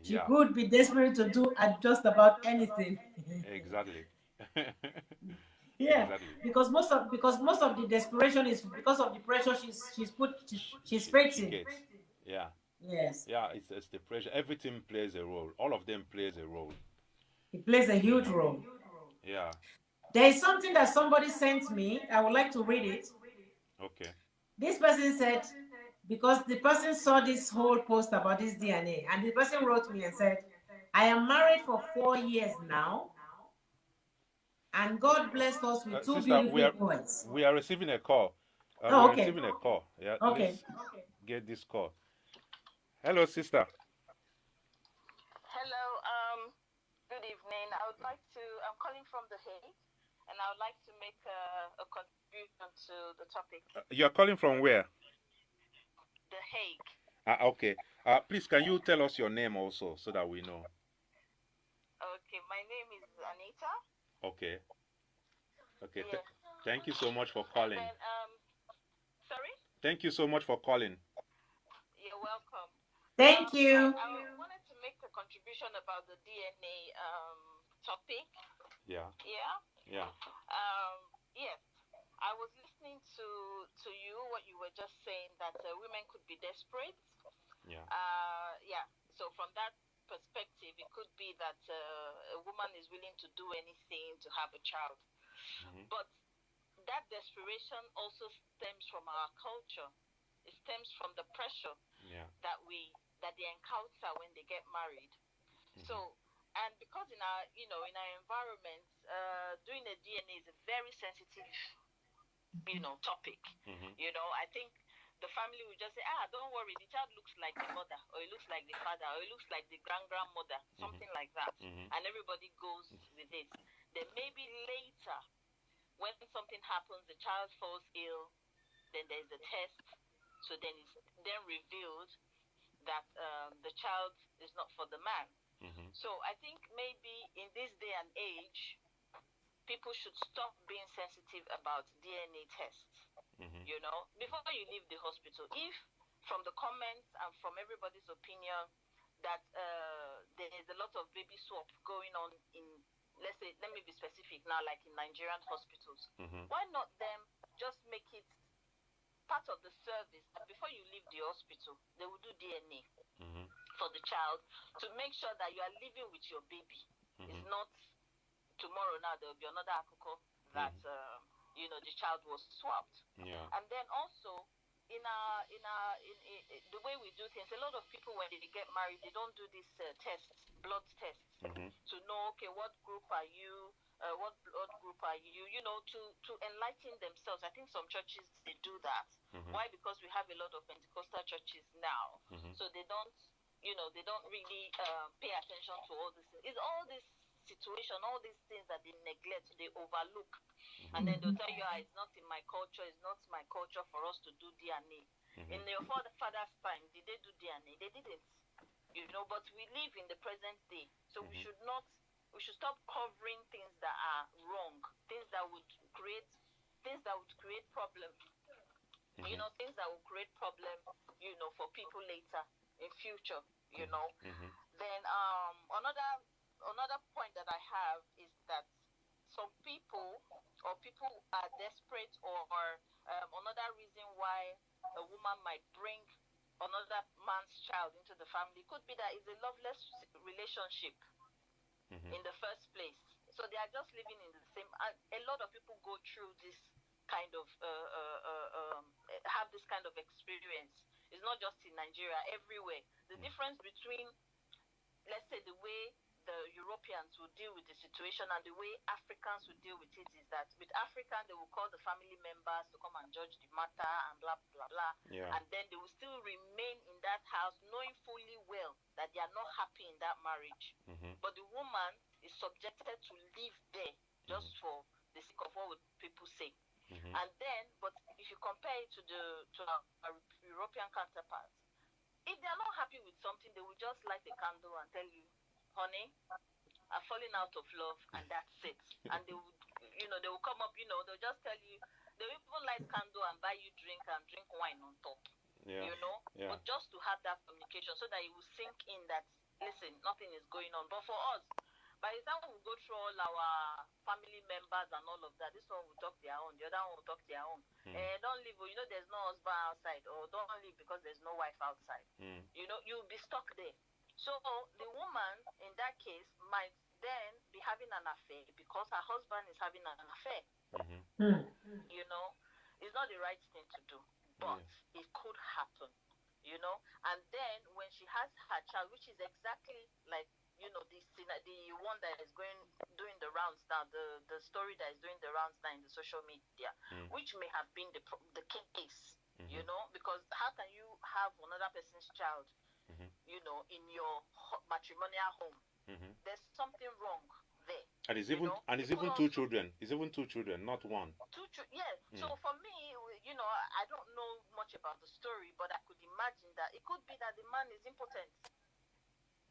she could be desperate to do just about anything. Exactly. Yeah, exactly. because most of the desperation is because of the pressure she's facing. Yeah. Yes. Yeah, it's the pressure. Everything plays a role. All of them plays a role. It plays a huge role. Yeah. There is something that somebody sent me. I would like to read it. Okay. This person said, because the person saw this whole post about this DNA, and the person wrote me and said, I am married for 4 years now. And God blessed us with two Sister, beautiful boys. we are receiving a call. We Oh, are okay. receiving a call. Yeah, Okay. let's get this call. Hello, sister. Hello, good evening. I'm calling from The Hague, and I would like to make a contribution to the topic. You are calling from where? The Hague. Okay. Please, can you tell us your name also so that we know? Okay, my name is Anita. Okay. Okay. Yes. Thank you so much for calling. And then, sorry? Thank you so much for calling. You're welcome. Thank you. I wanted to make a contribution about the DNA topic. Yeah. Yeah? Yeah. Yes. I was listening to you, what you were just saying, that women could be desperate. Yeah. Yeah. So from that perspective, it could be that a woman is willing to do anything to have a child. Mm-hmm. But that desperation also stems from our culture. It stems from the pressure that they encounter when they get married. Mm-hmm. So, and because in our environment, doing a DNA is a very sensitive, topic. Mm-hmm. I think the family will just say, don't worry, the child looks like the mother, or it looks like the father, or it looks like the grandmother, something like that. Mm-hmm. And everybody goes with it. Then maybe later, when something happens, the child falls ill, then there's a test. So then it's then revealed that the child is not for the man. Mm-hmm. So I think maybe in this day and age, people should stop being sensitive about DNA tests. Mm-hmm. Before you leave the hospital, if from the comments and from everybody's opinion that there is a lot of baby swap going on in, let's say, let me be specific now, like in Nigerian hospitals, mm-hmm. Why not them just make it part of the service that before you leave the hospital, they will do DNA mm-hmm. for the child to make sure that you are living with your baby. Mm-hmm. It's not tomorrow now there will be another akuko that mm-hmm. The child was swapped. Yeah. And then also in the way we do things, a lot of people when they get married, they don't do these tests, blood tests, mm-hmm. to know what group are you. What blood group are you, to enlighten themselves. I think some churches, they do that. Mm-hmm. Why? Because we have a lot of Pentecostal churches now. Mm-hmm. So they don't, they don't really pay attention to all this. It's all this situation, all these things that they neglect, they overlook. Mm-hmm. And then they'll tell you, it's not in my culture, it's not my culture for us to do DNA. Mm-hmm. In your father's time, did they do DNA? They didn't. But we live in the present day. So mm-hmm. We should stop covering things that are wrong, things that would create problems. Mm-hmm. Things that will create problems, for people later in future, Mm-hmm. Then another point that I have is that some people are desperate, or another reason why a woman might bring another man's child into the family could be that it's a loveless relationship. Mm-hmm. In the first place. So they are just living in the same. A lot of people go through this kind of have this kind of experience. It's not just in Nigeria, everywhere. The difference between, let's say, the way the Europeans will deal with the situation and the way Africans will deal with it is that with Africans, they will call the family members to come and judge the matter and blah, blah, blah. Yeah. And then they will still remain in that house knowing fully well that they are not happy in that marriage. Mm-hmm. But the woman is subjected to live there just mm-hmm. for the sake of what would people say. Mm-hmm. And then, but if you compare it to our European counterparts, if they are not happy with something, they will just light a candle and tell you, honey, I've fallen out of love, and that's it. And they would, they will come up, they'll just tell you, they'll even light candle and buy you drink and drink wine on top. Yeah. Yeah. But just to have that communication so that it will sink in that, listen, nothing is going on. But for us, by the time we go through all our family members and all of that, this one will talk their own, the other one will talk their own. Don't leave, there's no husband outside, or don't leave because there's no wife outside. You'll be stuck there. So the woman, in that case, might then be having an affair because her husband is having an affair. Mm-hmm. It's not the right thing to do, but it could happen, And then when she has her child, which is exactly like, the one that is doing the rounds now, the story that is doing the rounds now in the social media, which may have been the case, because how can you have another person's child, in your matrimonial home? There's something wrong there. And it's even two children. It's even two children, not one. Yeah. So for me, I don't know much about the story, but I could imagine that it could be that the man is impotent.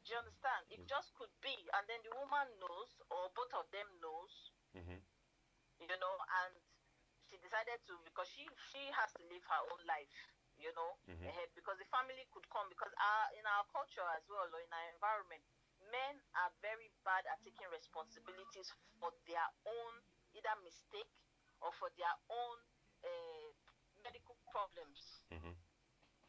Do you understand? It just could be, and then the woman knows, or both of them knows, and she decided to, because she has to live her own life, ahead, because the family could come, because in our culture as well, or in our environment, men are very bad at taking responsibilities for their own either mistake or for their own medical problems.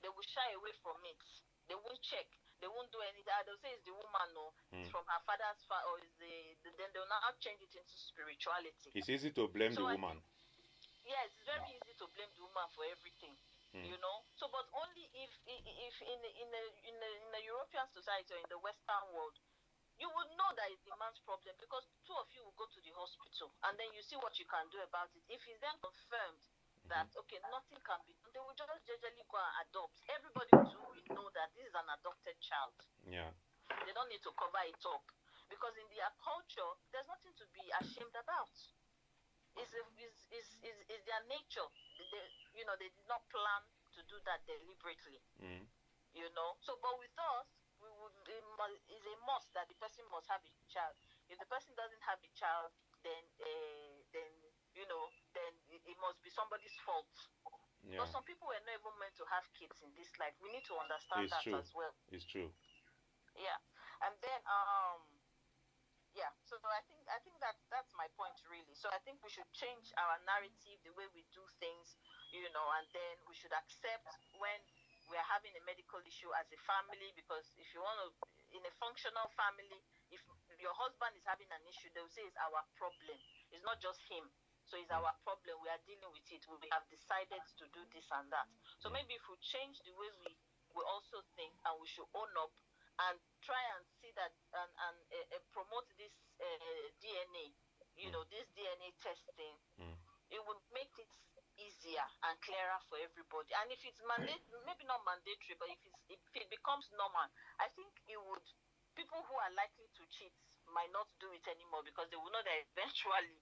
They will shy away from it. They won't check. They won't do anything. They'll say it's the woman, no, it's from her father's or is then they'll now change it into spirituality. It's easy to blame the woman. Yes, it's very easy to blame the woman for everything. So but only if in a European society or in the Western world, you would know that it's the man's problem, because two of you will go to the hospital and then you see what you can do about it. If it's then confirmed that okay, nothing can be done, they will just generally go and adopt. Everybody will know that this is an adopted child. Yeah. They don't need to cover it up, because in their culture there's nothing to be ashamed about. It's their nature. They did not plan to do that deliberately. So but with us, it's a must that the person must have a child. If the person doesn't have a child, then it must be somebody's fault. Yeah. But some people were not even meant to have kids in this life. We need to understand It's that true. as well. It's true. Yeah. And then so I think that's my point really. So I think we should change our narrative, the way we do things, and then we should accept when we are having a medical issue as a family, because if you want to, in a functional family, if your husband is having an issue, they will say it's our problem. It's not just him. So it's our problem. We are dealing with it. We have decided to do this and that. So maybe if we change the way we also think, and we should own up and try and see that and promote this DNA, this DNA testing, it would make it easier and clearer for everybody. And if it's maybe not mandatory, but if it becomes normal, I think people who are likely to cheat might not do it anymore, because they will know that eventually,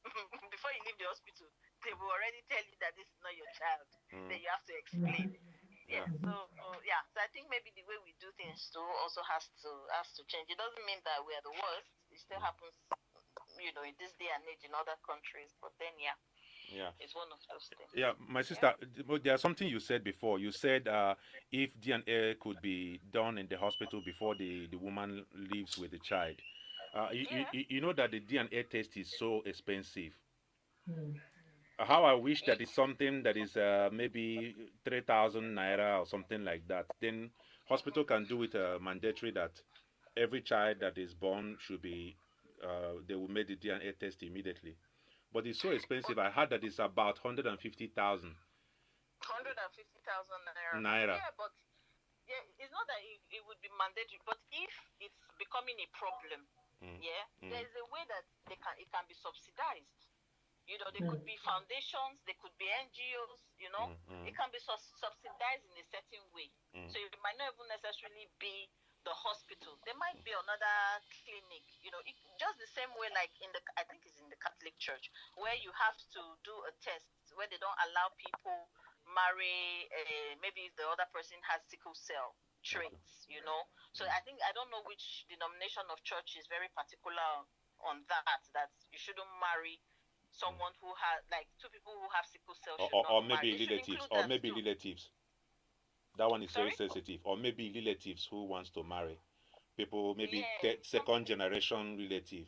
before you leave the hospital, they will already tell you that this is not your child. Then you have to explain. Yeah. So I think maybe the way we do things too also has to change. It doesn't mean that we are the worst. It still happens, in this day and age in other countries. But then it's one of those things. Yeah, my sister, there's something you said before. You said if DNA could be done in the hospital before the woman leaves with the child. You know that the DNA test is so expensive. How I wish that is something that is maybe 3,000 naira or something like that. Then hospital can do it mandatory that every child that is born should be, they will make the DNA test immediately. But it's so expensive. I heard that it's about 150,000. 150,000 naira. Yeah, but it's not that it would be mandatory. But if it's becoming a problem, there is a way that it can be subsidized. There could be foundations, there could be NGOs. It can be subsidized in a certain way. So it might not even necessarily be the hospital. There might be another clinic, just the same way like I think it's in the Catholic Church, where you have to do a test where they don't allow people marry, maybe if the other person has sickle cell traits, So I don't know which denomination of church is very particular on that you shouldn't marry someone who has, like, two people who have sickle cell should or not maybe marry. relatives. That one is Sorry? very sensitive. Or maybe relatives who wants to marry people, maybe some second generation relative.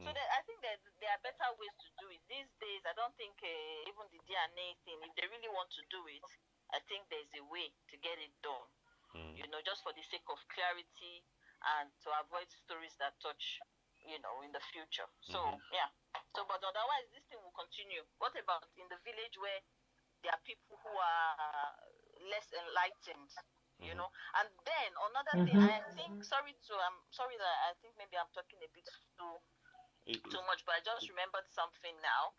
So I think that there are better ways to do it these days. I don't think even the DNA thing, if they really want to do it, I think there's a way to get it done. Just for the sake of clarity and to avoid stories that touch, in the future. So So, but otherwise, this thing will continue. What about in the village where there are people who are less enlightened? you know. And then another thing, Mm-hmm. I think, I'm sorry that I think maybe I'm talking a bit too much, but I just remembered something now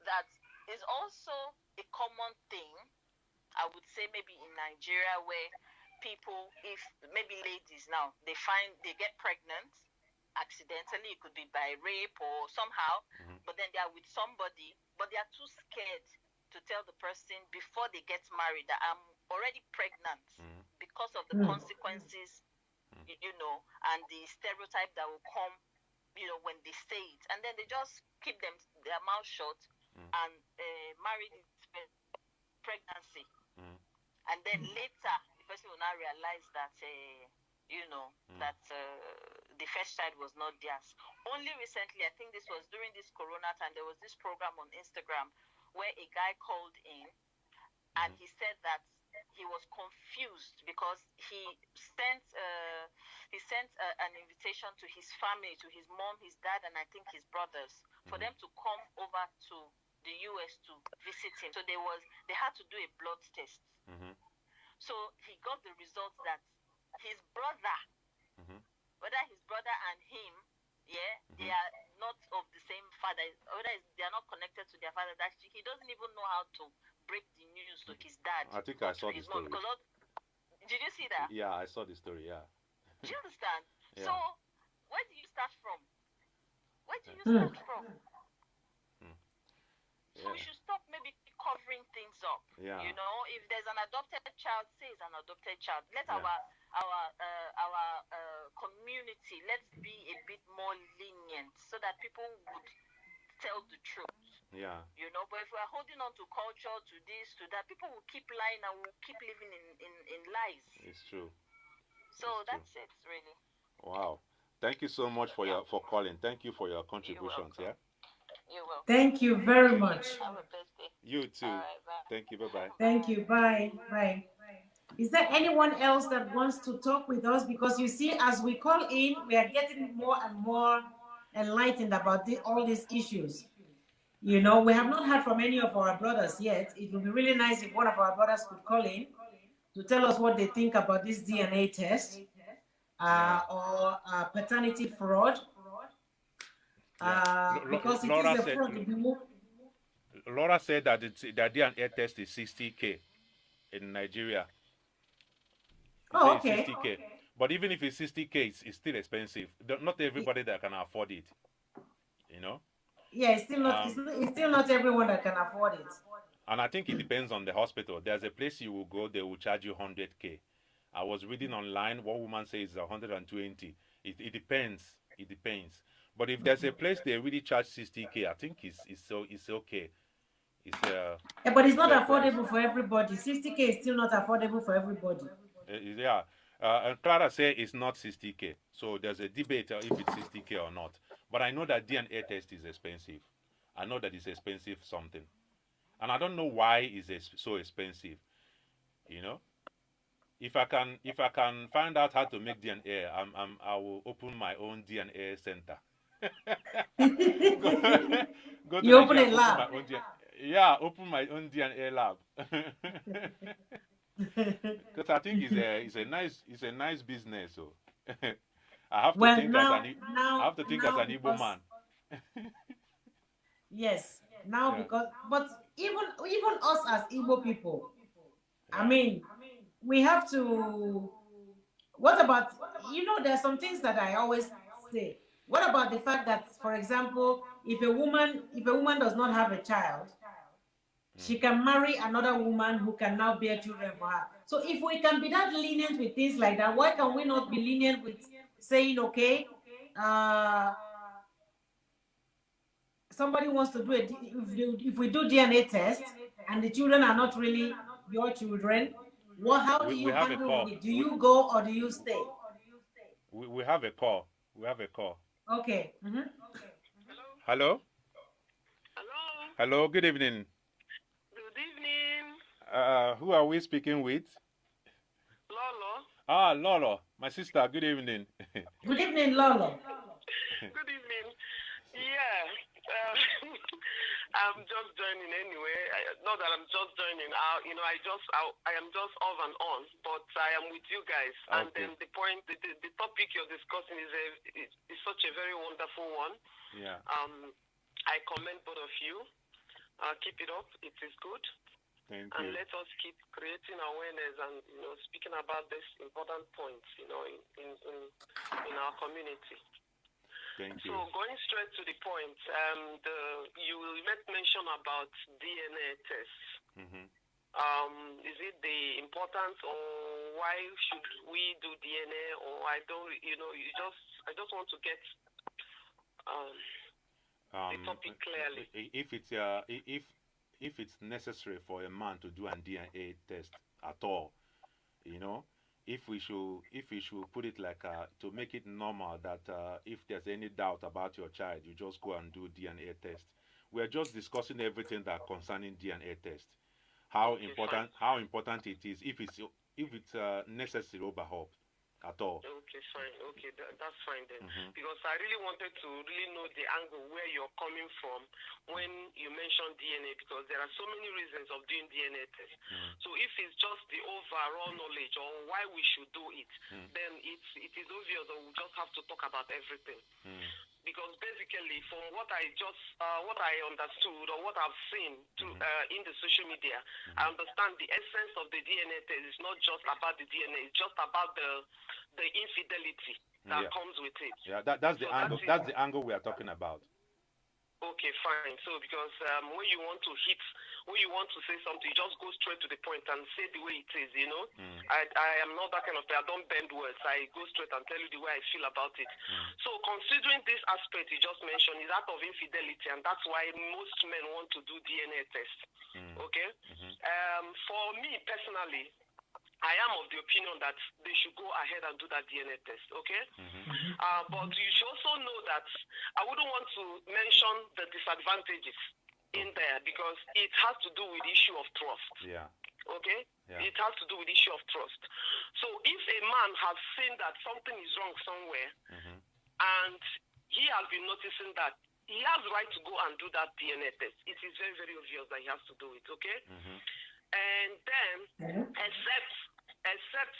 that is also a common thing, I would say, maybe in Nigeria, where people, if maybe ladies now, they get pregnant accidentally, it could be by rape or somehow, but then they are with somebody, but they are too scared to tell the person before they get married that I'm already pregnant because of the consequences, you know, and the stereotype that will come, you know, when they say it, and then they just keep their mouth shut and marry the pregnancy, and then later the person will now realize that you know, that the first child was not theirs. Only recently, I think this was during this corona time, there was this program on Instagram where a guy called in and he said that he was confused because he sent an invitation to his family, to his mom, his dad, and I think his brothers, for them to come over to the US to visit him. So they had to do a blood test. So he got the results that his brother, whether his brother and him, they are not of the same father, whether they are not connected to their father, that he doesn't even know how to break the news to his dad. I think I saw the story. Did you see that? Yeah, I saw the story, yeah. Do you understand? Yeah. So, where do you start from? So we should stop maybe covering things up. Yeah. You know, if there's an adopted child, say it's an adopted child. Let our community, let's be a bit more lenient so that people would tell the truth. Yeah. You know, but if we're holding on to culture, to this, to that, people will keep lying and will keep living in lies. It's true. So that's it, really. Wow. Thank you so much for calling. Thank you for your contributions. You're welcome. Thank you very much. Have a blessed day. You too. All right, bye. Thank you. Bye-bye. Thank you. Bye. Bye. Is there anyone else that wants to talk with us? Because you see, as we call in, we are getting more and more enlightened about all these issues. You know, we have not heard from any of our brothers yet. It would be really nice if one of our brothers could call in to tell us what they think about this DNA test or paternity fraud. Because it is a fraud. Laura said that the DNA test is 60K in Nigeria. Oh, okay. 60K. But even if it's 60K, it's still expensive. Not everybody that can afford it. You know? Yeah, it's still not everyone that can afford it. And I think it depends on the hospital. There's a place you will go, they will charge you 100K. I was reading online, one woman says 120. It depends. It depends. But if there's a place they really charge 60K, I think it's okay. But it's not affordable for everybody. 60K is still not affordable for everybody. And Clara said it's not 60K. So there's a debate if it's 60K or not. But I know that DNA test is expensive. I know that it's expensive something. And I don't know why it's so expensive. You know? If I can find out how to make DNA, I will open my own DNA center. go to you open a lab. lab. Open my own DNA lab. Because I think it's a nice business. So I have to think as an Igbo man. Yes, now but even us as Igbo people, I mean, we have to. What about, there are some things that I always say. What about the fact that, for example, if a woman does not have a child, she can marry another woman who can now bear children for her. So if we can be that lenient with things like that, why can we not be lenient with saying, okay, somebody wants to do it, if we do DNA test and the children are not really your children, how do you handle it? Do you go or do you stay? We have a call. Okay. Hello? Hello, good evening. Good evening. Who are we speaking with? Lolo. Lolo, my sister, good evening. Good evening, Lolo. Good evening. Yeah. I'm just joining anyway. Not that I'm just joining. I am just off and on, but I am with you guys. Okay. And then the point, the topic you're discussing is such a very wonderful one. Yeah. I commend both of you. Keep it up. It is good. Thank and you. let us keep creating awareness and speaking about these important points in our community. Thank you. So going straight to the point, you made mention about DNA tests. Mm-hmm. Is it the importance, or why should we do DNA? Or I just want to get the topic clearly. If it's necessary for a man to do a DNA test at all, if we should put it like to make it normal that if there's any doubt about your child, you just go and do DNA test. We're just discussing everything that concerning DNA test. How important it is if it's necessary overhaul at all. Okay, fine. Okay, that's fine then. Mm-hmm. Because I really wanted to really know the angle where you're coming from when you mentioned DNA, because there are so many reasons of doing DNA tests. Mm-hmm. So if it's just the overall knowledge or why we should do it, then it is obvious that we just have to talk about everything. Because basically, from what I understood or what I've seen in the social media, I understand the essence of the DNA test is not just about the DNA; it's just about the infidelity that comes with it. Yeah, that's the angle. That's the angle we are talking about. Okay, fine. So because when you want to say something, you just go straight to the point and say the way it is, I am not that kind of person. I don't bend words. I go straight and tell you the way I feel about it. So considering this aspect you just mentioned is that of infidelity, and that's why most men want to do DNA tests. Okay? For me personally, I am of the opinion that they should go ahead and do that DNA test, okay? But you should also know that I wouldn't want to mention the disadvantages in there, because it has to do with the issue of trust. Yeah. Okay? Yeah. It has to do with the issue of trust. So if a man has seen that something is wrong somewhere, and he has been noticing that, he has the right to go and do that DNA test. It is very, very obvious that he has to do it, okay? And then, except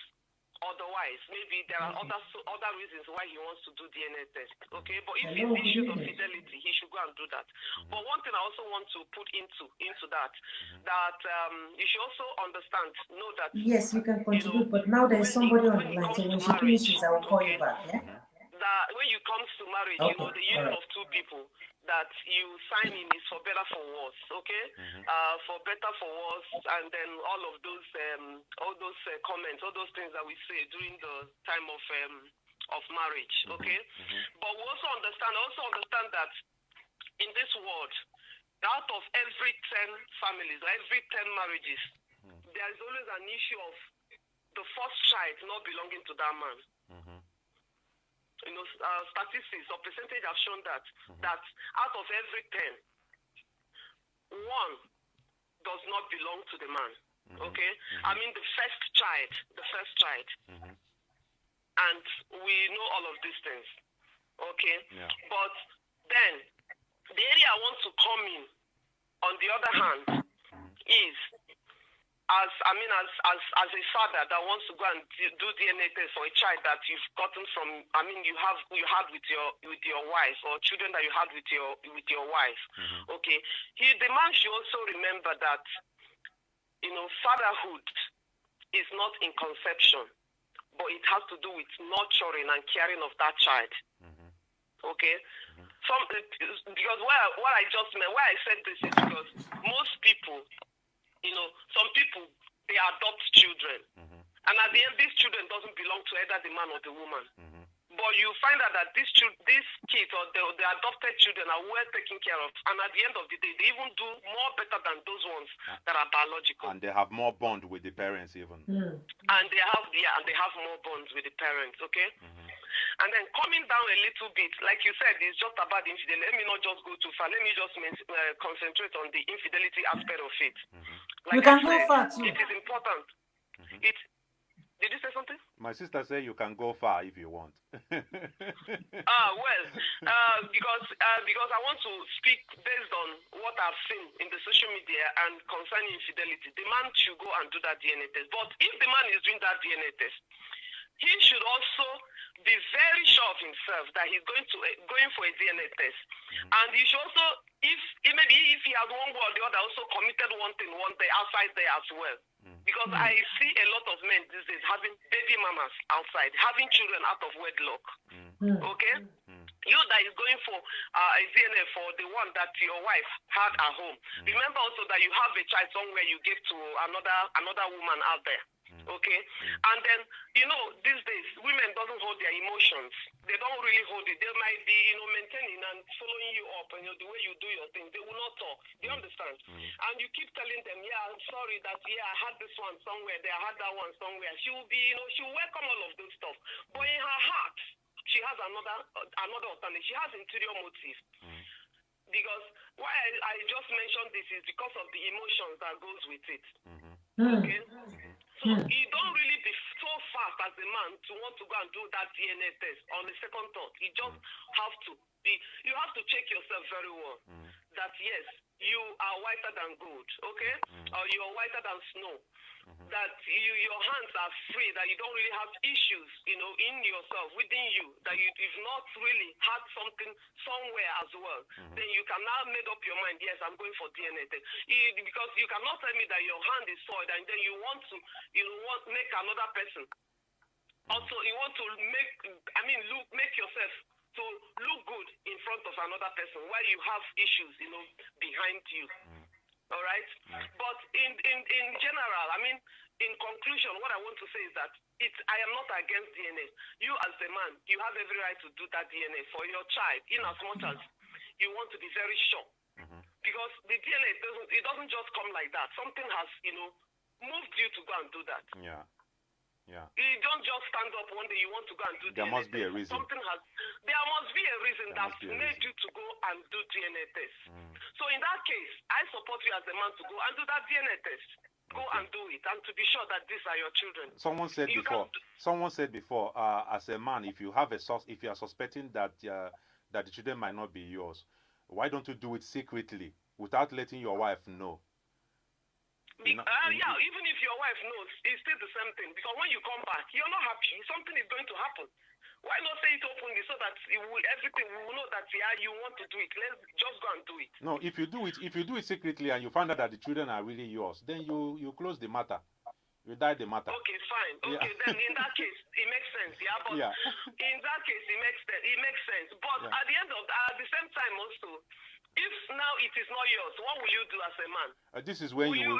otherwise, maybe there are other reasons why he wants to do DNA test, okay? But if it's issues of fidelity, he should go and do that. But one thing I also want to put into that you should also know that. Yes, you can continue, but now there's somebody on the line, so when she finishes, I will call you back, yeah? That when you come to marriage, the union of two people that you sign in is for better, for worse, okay? For better, for worse, and then all those comments, all those things that we say during the time of marriage, okay? But we also understand that in this world, out of every 10 families, every 10 marriages, there is always an issue of the first child not belonging to that man. Statistics or percentage have shown that out of every 10, one does not belong to the man. Okay? I mean the first child. And we know all of these things. Okay? Yeah. But then the area I want to come in, on the other hand, is as a father that wants to go and do DNA test for a child that you've gotten from, you had with your wife, or children that you had with your wife. Okay, the man should also remember that fatherhood is not in conception, but it has to do with nurturing and caring of that child. Okay, because what I just meant, why I said this is because most people. Some people, they adopt children. And at the end, these children doesn't belong to either the man or the woman. But you find out that these kids or the adopted children are well taken care of. And at the end of the day, they even do more better than those ones that are biological. And they have more bond with the parents even. And they have more bonds with the parents, okay? And then coming down a little bit, like you said, it's just about infidelity. Let me not just go too far. Let me just concentrate on the infidelity aspect of it. Like you can go far too. It is important. Did you say something? My sister said you can go far if you want. Because I want to speak based on what I've seen in the social media and concerning infidelity. The man should go and do that DNA test. But if the man is doing that DNA test, he should also be very sure of himself that he's going for a DNA test, and he should also, if he has one way or the other, also committed one thing one day outside there as well. Because I see a lot of men these days having baby mamas outside, having children out of wedlock. Okay? You that is going for a DNA for the one that your wife had at home. Remember also that you have a child somewhere you gave to another woman out there. Okay? And then, these days, women doesn't hold their emotions. They don't really hold it. They might be, maintaining and following you up, and the way you do your thing. They will not talk. Do you understand? And you keep telling them, yeah, I'm sorry that, I had this one somewhere there, I had that one somewhere. She will be, she will welcome all of those stuff. But in her heart, she has another alternative. She has interior motive. Because why I just mentioned this is because of the emotions that goes with it. Okay? So you don't really be so fast as a man to want to go and do that DNA test on the second thought. You just have to you have to check yourself very well. That yes, you are whiter than gold, okay? Or you are whiter than snow. That your hands are free, that you don't really have issues, in yourself, within you, that you've not really had something somewhere as well. Then you can now make up your mind, yes, I'm going for DNA test. Because you cannot tell me that your hand is soiled and then you want to make another person. Also, you want to make yourself to look good in front of another person while you have issues, behind you. All right? But in general, in conclusion, what I want to say is that I am not against DNA. You as a man, you have every right to do that DNA for your child, in as much as you want to be very sure. Because the DNA, it doesn't just come like that. Something has, moved you to go and do that. Yeah. You don't just stand up one day, you want to go and do There DNA must be a test. reason. There must be a reason There that must be a made reason. you to go and do DNA test. So in that case, I support you as a man to go and do that DNA test. Go and do it, and to be sure that these are your children. Someone said before, as a man, if you are suspecting that the children might not be yours, why don't you do it secretly without letting your wife know? Even if your wife knows, it's still the same thing. Because when you come back, you're not happy. Something is going to happen. Why not say it openly so that everything we will know that you want to do it? Let's just go and do it. No, if you do it secretly and you find out that the children are really yours, then you close the matter. You die the matter. Okay, fine. Okay, then in that case, it makes sense. Yeah, but in that case, it makes sense. But at the same time also, if now it is not yours, what will you do as a man? This is when you will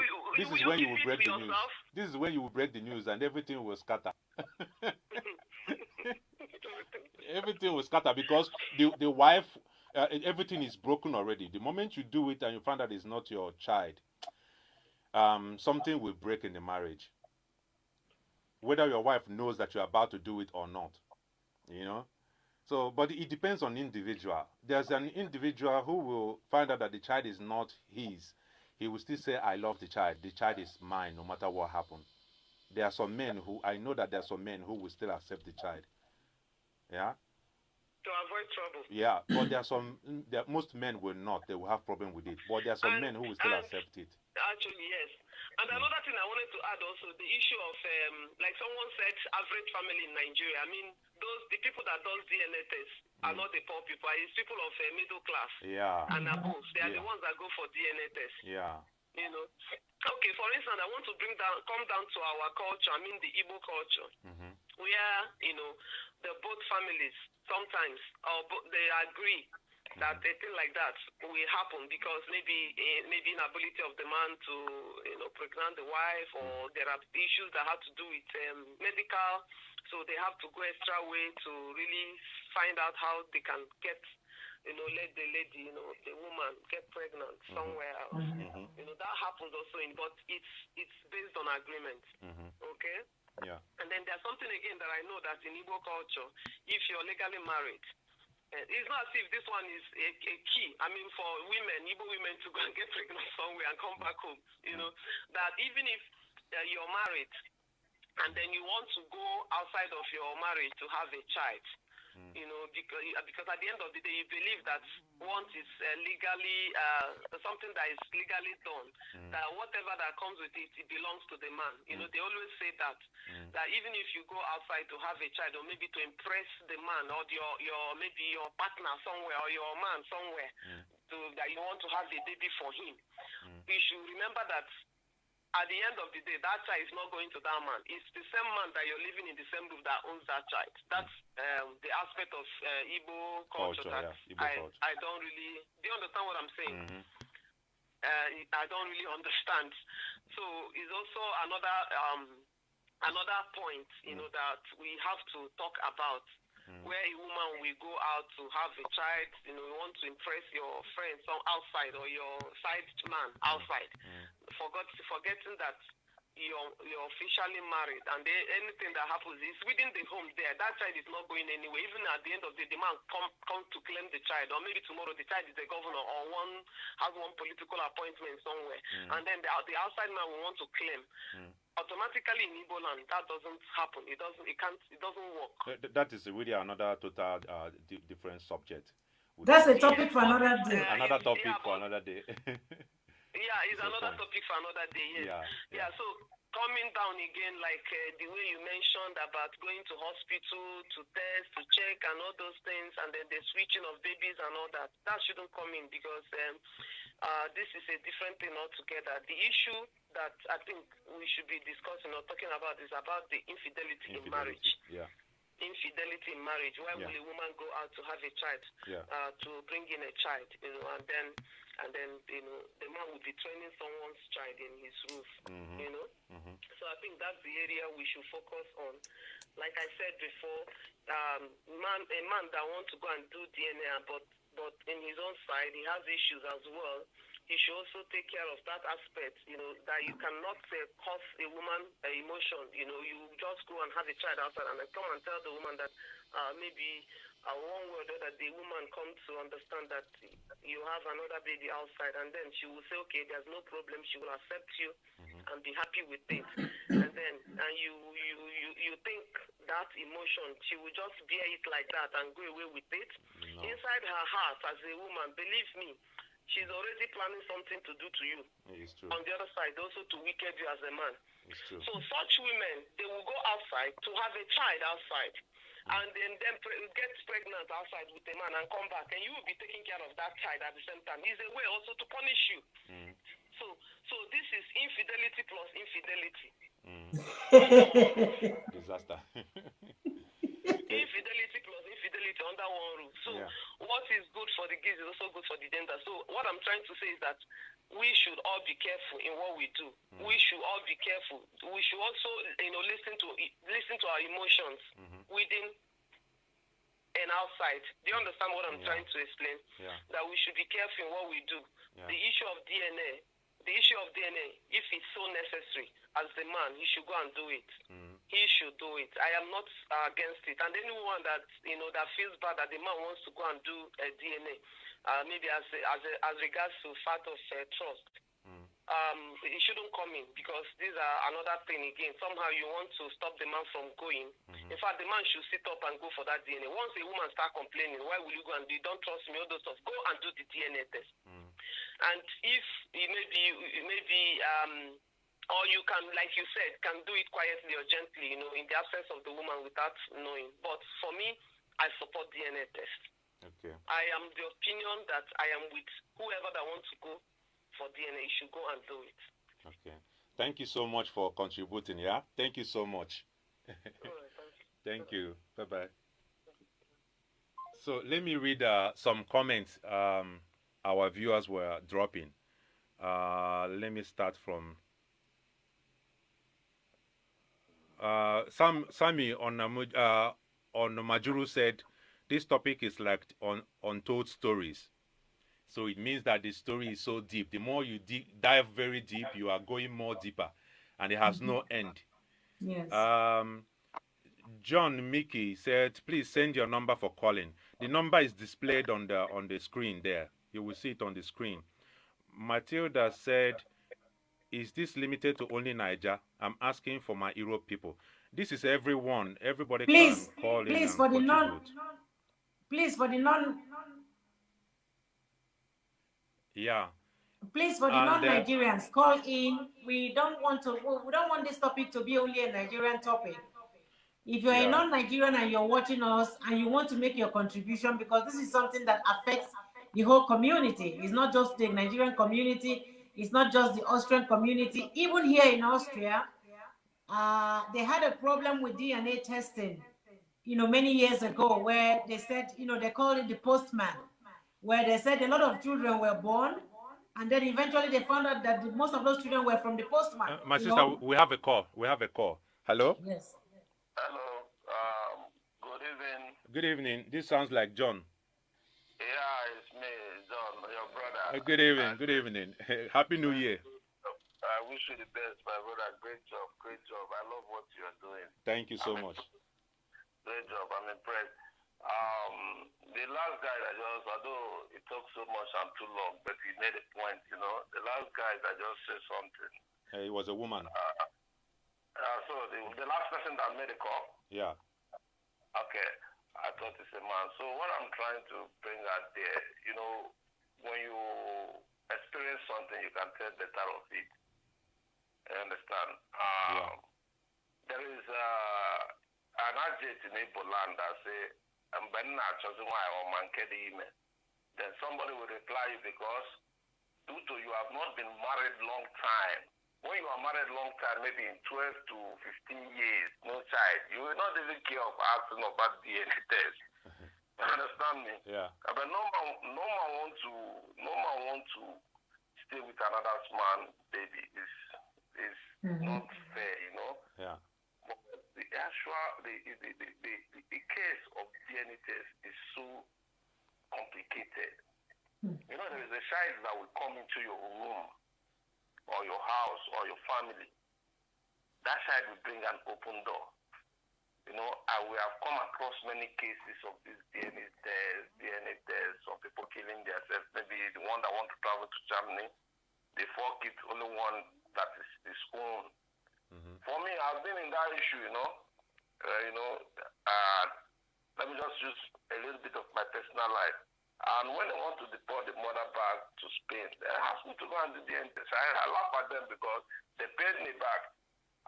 break the news. This is when you will break the news and everything will scatter. Everything will scatter because the wife, everything is broken already. The moment you do it and you find out it's not your child, something will break in the marriage. Whether your wife knows that you're about to do it or not, So, but it depends on the individual. There's an individual who will find out that the child is not his. He will still say, I love the child. The child is mine no matter what happens. There are some men I know that there are some men who will still accept the child. Yeah? To avoid trouble. Yeah, but most men will not. They will have problem with it. But there are some men who will still accept it. Actually, yes. And another thing I wanted to add also, the issue of, like someone said, average family in Nigeria. The people that does DNA tests are not the poor people. It's people of middle class and above. They are the ones that go for DNA tests. Yeah. Okay, for instance, I want to come down to our culture, the Igbo culture, where, the both families sometimes, they agree that a thing like that will happen because maybe inability of the man to pregnant the wife, or there are issues that have to do with medical, so they have to go extra way to really find out how they can get let the lady, the woman get pregnant somewhere else. That happens also but it's based on agreement. Okay? Yeah. And then there's something again that I know that in Igbo culture, if you're legally married, it's not as if this one is a key. For women, Igbo women to go and get pregnant somewhere and come back home, that even if you're married, and then you want to go outside of your marriage to have a child. You know, because at the end of the day, you believe that once it's legally something that is legally done, that whatever that comes with it, it belongs to the man. You know, they always say that that even if you go outside to have a child, or maybe to impress the man, or your maybe your partner somewhere, or your man somewhere, that you want to have a baby for him, you should remember that at the end of the day, that child is not going to that man. It's the same man that you're living in the same roof that owns that child. That's the aspect of Igbo culture that Igbo culture. I don't really... Do you understand what I'm saying? I don't really understand. So it's also another point, you know, that we have to talk about. Where a woman will go out to have a child, you know, you want to impress your friends outside, or your side man outside, forgetting that you're officially married, and anything that happens is within the home there. That child is not going anywhere. Even at the end of the day, the man come to claim the child, or maybe tomorrow the child is a governor, or has one political appointment somewhere, and then the outside man will want to claim. Automatically in Igbo land, that doesn't happen. It doesn't work. That is really another total different subject. That's a topic for another day. Another topic for another day. Yeah, it's another topic for another day. Yes. Yeah. So coming down again, like the way you mentioned about going to hospital to test, to check, and all those things, and then the switching of babies and all that shouldn't come in, because this is a different thing altogether. The issue that I think we should be discussing or talking about is about the infidelity in marriage. Yeah. Infidelity in marriage. Why will a woman go out to have a child, to bring in a child, you know, and then you know, the man will be training someone's child in his roof, you know. So I think that's the area we should focus on. Like I said before, a man that wants to go and do DNA, but in his own side he has issues as well. He should also take care of that aspect, you know, that you cannot cause a woman emotion. You know, you just go and have a child outside and then come and tell the woman that maybe one word or that the woman comes to understand that you have another baby outside, and then she will say, okay, there's no problem. She will accept you and be happy with it. And you think that emotion, she will just bear it like that and go away with it. No. Inside her heart, as a woman, believe me, she's already planning something to do to you. It's true. On the other side, also to wicked you as a man. It's true. So such women, they will go outside to have a child outside, and then get pregnant outside with a man and come back, and you will be taking care of that child at the same time. It's a way also to punish you. So this is infidelity plus infidelity. Disaster. Infidelity plus infidelity under one roof. So what is good for the kids is also good for the gender. So what I'm trying to say is that we should all be careful in what we do. We should all be careful. We should also, you know, listen to our emotions within and outside. Do you understand what I'm trying to explain? That we should be careful in what we do. The issue of DNA, if it's so necessary, as the man, he should go and do it. He should do it. I am not against it. And anyone that, you know, that feels bad that the man wants to go and do a DNA, maybe as regards to fact of trust, it shouldn't come in, because these are another thing again. Somehow you want to stop the man from going. In fact, the man should sit up and go for that DNA. Once a woman start complaining, why will you go and do? Don't trust me, all those stuff. Go and do the DNA test. And if it or you can, like you said, can do it quietly or gently, you know, in the absence of the woman without knowing. But for me, I support DNA test. Okay. I am the opinion that I am with whoever that wants to go for DNA, should go and do it. Okay. Thank you so much for contributing, yeah? Thank you so much. Thank you. Bye-bye. So let me read some comments our viewers were dropping. Let me start from Sami on Majuru said, this topic is like untold stories. So it means that the story is so deep. The more you dive very deep, you are going more deeper, and it has no end. Yes. John Mickey said, please send your number for calling. The number is displayed on the screen there. You will see it on the screen. Matilda said, is this limited to only Niger? I'm asking for my Europe people. This is everyone. Everybody Please, can call in please and for the contribute. please for the non, Yeah. please for the And non-Nigerians, call in. We don't want this topic to be only a Nigerian topic. If you're a yeah. non-Nigerian and you're watching us and you want to make your contribution, because this is something that affects the whole community. It's not just the Nigerian community. It's not just the Austrian community. Even here in Austria, they had a problem with DNA testing, many years ago, where they said, they called it the postman, where they said a lot of children were born, and then eventually they found out that most of those children were from the postman. My sister, we have a call. Hello? Yes. Hello. Good evening. Good evening. This sounds like John. Yeah, it's me, John, your brother. Good evening. Good evening. Happy New Year. I wish you the best, my brother. Great job. Great job. I love what you're doing. Thank you so much. Great job. I'm impressed. The last guy that although it took so much and too long, but he made a point, The last guy that just said something. It was a woman. So the last person that made a call. Yeah. Okay. I thought it's a man. So what I'm trying to bring out there, when you experience something, you can tell better of it. You understand? There is an adject in Igbo land that say, then somebody will reply you because due to you have not been married long time. When you are married long time, maybe in 12 to 15 years, no child, you will not even care of asking about DNA test. You understand me? Yeah. But no man want to stay with another man, baby. Is not fair, Yeah. But the actual the case of DNA test is so complicated. There is a child that will come into your room or your house or your family. That child will bring an open door. And we have come across many cases of this DNA test, some people killing themselves. Maybe the one that want to travel to Germany, they forget only one that is his own. For me, I've been in that issue, let me just use a little bit of my personal life. And when they want to deport the mother back to Spain, they asked me to go and do DNA test. I laugh at them because they paid me back.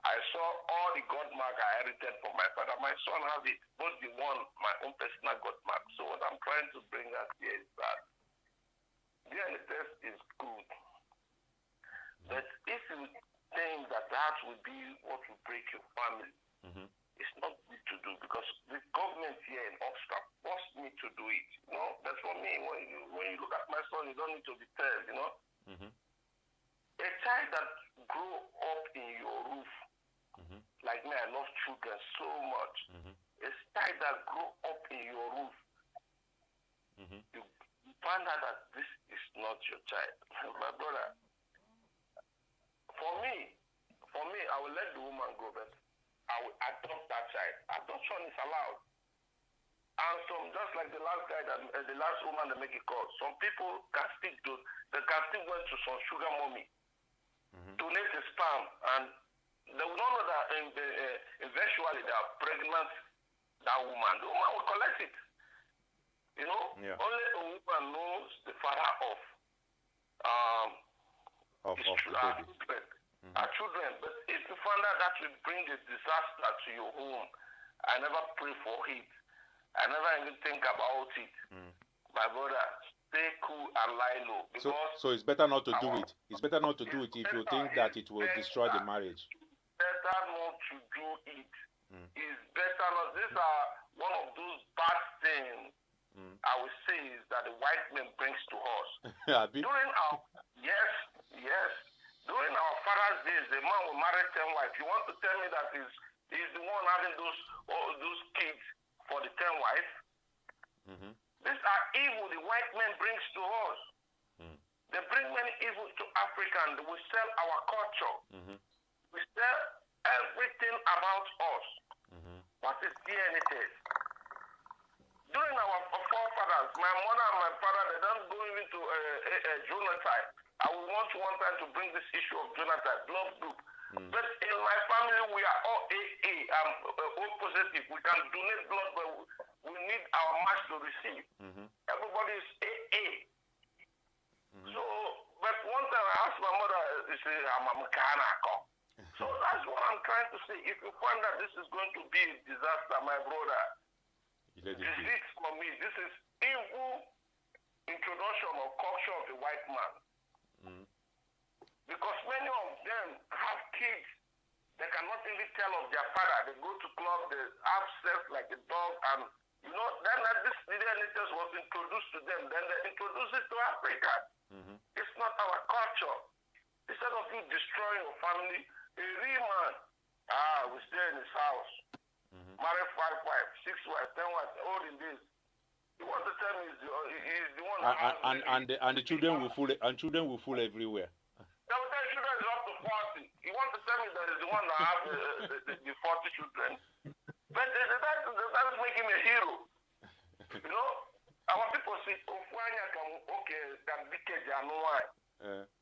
I saw all the God mark I inherited from my father. My son has it, both the one, my own personal God mark. So what I'm trying to bring out here is that DNA test is good. But if you think that will be what will break your family, it's not good to do because the government here in Oxford forced me to do it. That's for me. When you look at my son, you don't need to be told, A child that grew up in your roof, like me, I love children so much. A child that grew up in your roof, you find out that this is not your child. My brother, for me, I will let the woman go, but I will adopt that child. Adoption is allowed. And just like the last guy the last woman that make a call, some people can still went to some sugar mommy, donate the sperm, and they will not know that eventually they are pregnant. That woman, the woman will collect it. Yeah. Only a woman knows the father of the baby. Our children. But if you find out that will bring a disaster to your home, I never pray for it. I never even think about it. My brother, stay cool and lie low. So it's better not to do it. It's better not to do it if you think that it will destroy the marriage. Better not to do it. It's better not. These are one of those bad things I would say is that the white man brings to us. During our during our father's days, the man will marry 10 wives. You want to tell me that he's the one having those kids for the 10 wives? These are evil the white man brings to us. They bring many evil to Africa and they will sell our culture. We sell everything about us. What is DNA test? During our forefathers, my mother and my father, they don't go into a genotype. I would want one time to bring this issue of Jonathan, blood group. But in my family, we are all AA. I'm O positive. We can donate blood, but we need our match to receive. Everybody is AA. So, but one time I asked my mother, she said, I'm a mechanic. So that's what I'm trying to say. If you find that this is going to be a disaster, my brother, this is for me. This is evil introduction or culture of the white man. Because many of them have kids. They cannot even tell of their father. They go to club, they have sex like a dog, and you know, then this DNA test was introduced to them. Then they introduce it to Africa. It's not our culture. Instead of you destroying your family, a real man, we stay in his house, marry 5 wives, 6 wives, 10 wives, all in this. You want to tell me he's the one and the children will fool everywhere. Sometimes children is up to 40. You want to tell me that is the one that have the 40 children? But that is making him a hero. You know, our people say, okay, that leakage and why.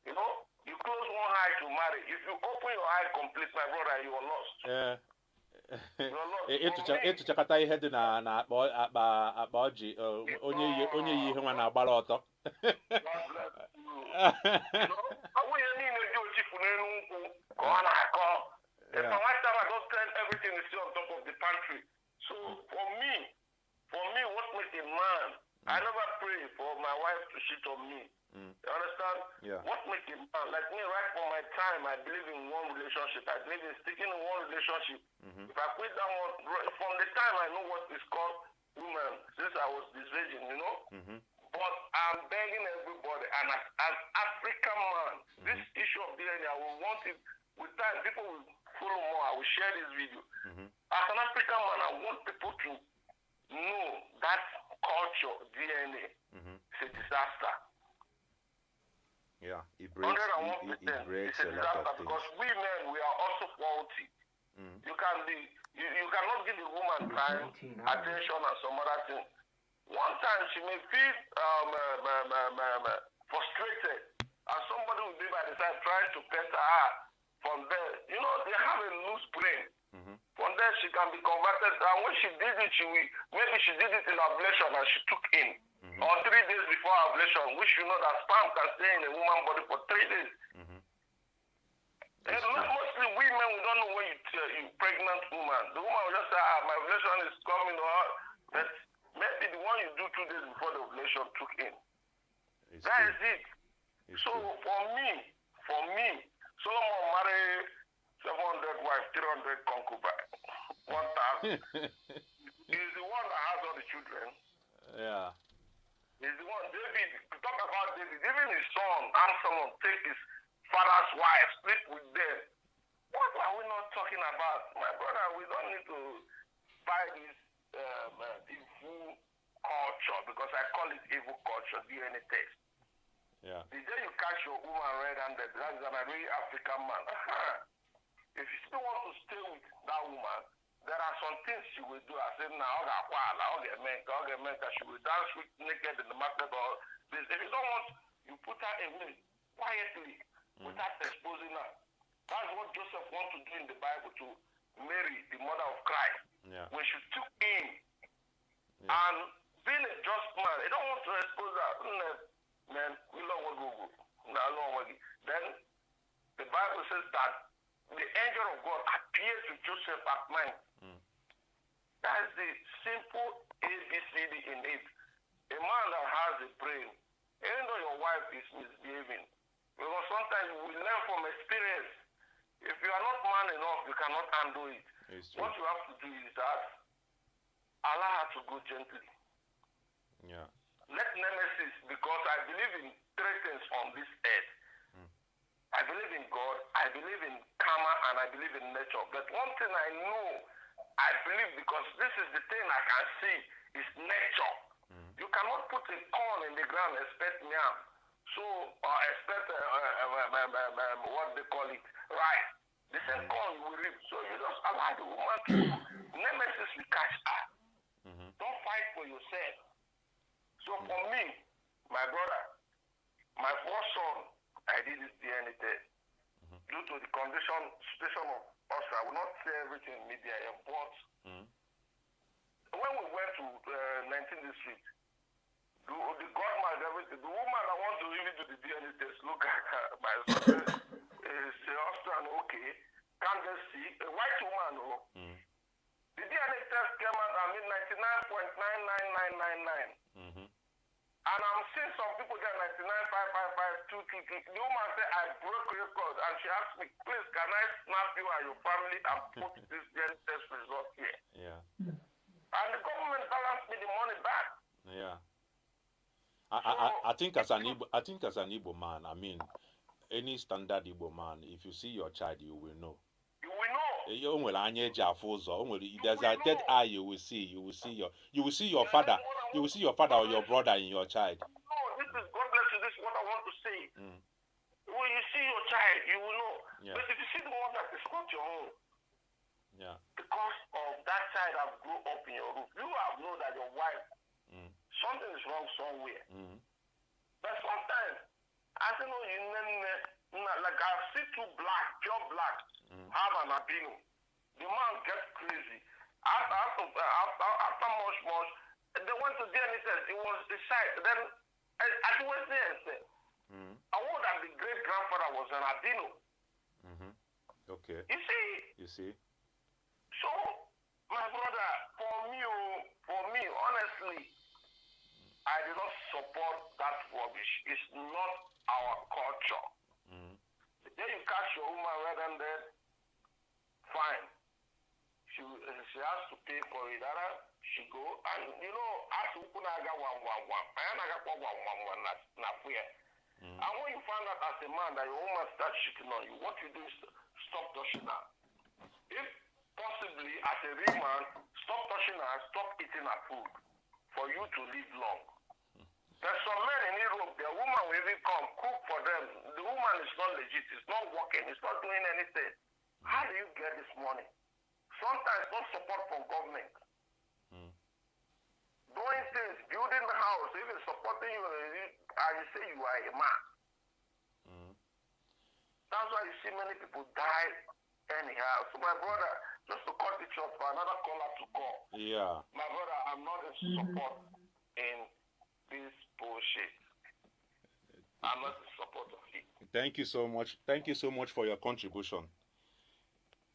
You know, you close one eye to marry. If you open your eye complete, my brother, you are lost. Ịtụchakọta ihe dị na akpa ọjị onye yi ihe nwa na-agbara ọtọ. Nwunye niile dị ochifu n'elu nkwụ ka ọ na-akọ. If my wife don't tell everything is still on top of the pantry. So for me, what makes a man? I never pray for my wife to cheat on me. You understand? Yeah. What makes a man? Like me, right from my time, I believe in one relationship. I believe in sticking in one relationship. If I quit that one, from the time I know what is called woman, since I was this virgin, you know? But I'm begging everybody, and as African man, this issue of DNA, I will want it. With time, people will follow more. I will share this video. As an African man, I want people to know that culture, DNA, is a disaster. Yeah, it breaks a lot of things. Because we men, we are also faulty. You cannot give a woman time, attention, and some other thing. One time she may feel frustrated, and somebody will be by the side trying to pet her. From there, you know, they have a loose brain. From there, she can be converted. And when she did it, maybe she did it in ablation and she took in. Or 3 days before ablation, which you know that sperm can stay in a woman's body for 3 days. And mostly women, we don't know when you pregnant woman. The woman will just say, my ovulation is coming on. But maybe the one you do 2 days before the ovulation took in. That is it. So for me, Solomon married 700 wives, 300 concubines, 1,000. He's the one that has all the children. Yeah. He's the one. David, talk about David. Even his son, Absalom, take his father's wife, sleep with them. What are we not talking about? My brother, we don't need to buy this evil culture, because I call it evil culture, DNA test. Yeah. The day you catch your woman red-handed, that's a very African man. If you still want to stay with that woman, there are some things she will do. I said, now, I'll get make she will dance with naked in the market or this. If you don't want, you put her away quietly without exposing her. That's what Joseph wants to do in the Bible to Mary, the mother of Christ. Yeah. When she took in and being a just man, he don't want to expose her. Man, we love what Google. Then the Bible says that the angel of God appeared to Joseph at night. That's the simple ABCD in it. A man that has a brain, even though your wife is misbehaving, because sometimes we learn from experience. If you are not man enough, you cannot handle it. What you have to do is that allow her to go gently. Yeah. Let nemesis, because I believe in 3 things on this earth. I believe in God, I believe in karma, and I believe in nature. But one thing I know, I believe, because this is the thing I can see, is nature. You cannot put a corn in the ground and expect yam. So, expect what they call it, rice. The same corn will reap. So you just allow the woman to nemesis will catch her. Don't fight for yourself. So for me, my brother, my first son, I did this DNA test. Due to the situation of us, I will not say everything in media, but when we went to 19th district, the government, everything, the woman I want to really do the DNA test, look at my son, is Austrian, okay, can't just see, a white woman, the DNA test came out, I mean, 99.99999. And I'm seeing some people there, 99.55522. The woman said, I broke record. And she asked me, please, can I snap you and your family and put this DNA test result here? Yeah. And the government balanced me the money back. Yeah. I think as an Igbo man, I mean, any standard Igbo man, if you see your child, you will know. You will know. There's a third eye you will see your father. You will see your father or your brother in your child. No, this is God bless you. This is what I want to say. When you see your child, you will know. Yeah. But if you see the one that is not your own, Yeah. because of that child that grew up in your roof, you have known that your wife, something is wrong somewhere. But sometimes, I say, no, like I see two black, pure black, have an albino. The man gets crazy. After much, they went to DNA test. It was the site. Then at the Wednesday, I know that the great grandfather was an albino. Okay. You see. You see. So, my brother, for me, honestly, I do not support that rubbish. It's not our culture. Then you catch your woman right and there, fine. She has to pay for it. She go and ask Ukunaga 111. And when you find out as a man that your woman starts cheating on you, what you do is stop touching her. If possibly as a real man, stop touching her, stop eating her food for you to live long. There's some men in Europe, their woman will even come, cook for them. The woman is not legit, it's not working, it's not doing anything. How do you get this money? Sometimes no support from government. Doing things, building the house, even supporting you, and you say you are a man. That's why you see many people die anyhow. So my brother, just to cut it short for another caller to call. Yeah. My brother, I'm not in support in this bullshit. I'm not in support of it. Thank you so much. Thank you so much for your contribution.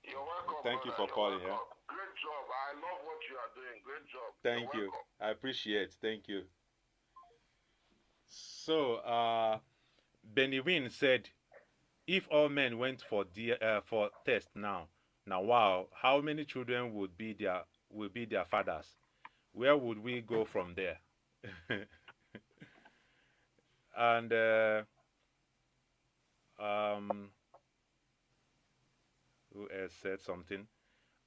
You're welcome. Thank you for calling. Yeah. Great job. I love what you are doing. Great job. Thank you. I appreciate. Thank you. So, Benny Wynn said, if all men went for test now, wow, how many children will be their fathers? Where would we go from there? And who else said something?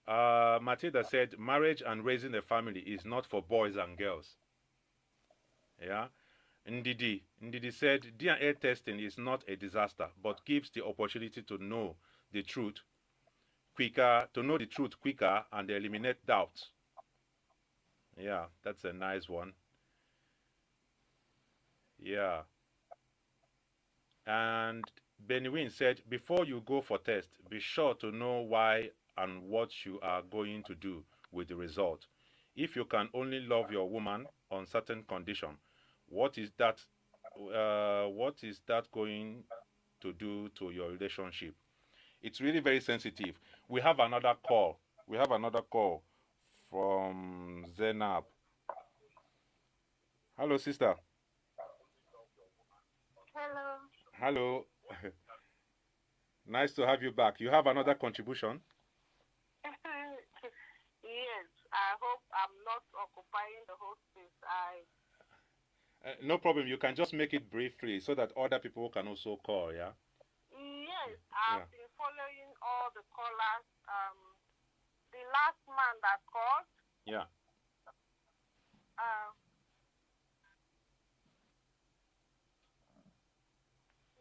Matilda said, marriage and raising a family is not for boys and girls. Yeah. Ndidi said, DNA testing is not a disaster, but gives the opportunity to know the truth quicker, and eliminate doubts. Yeah, that's a nice one. Yeah. And Benwin said, before you go for test, be sure to know why and what you are going to do with the result. If you can only love your woman on certain condition, what is that going to do to your relationship? It's really very sensitive. We have another call. From Zainab. Hello, sister. Hello. Nice to have you back. You have another contribution? Yes, I hope I'm not occupying the whole space. No problem. You can just make it briefly so that other people can also call, yeah? Yes, I've been following all the callers. The last man that called. Yeah.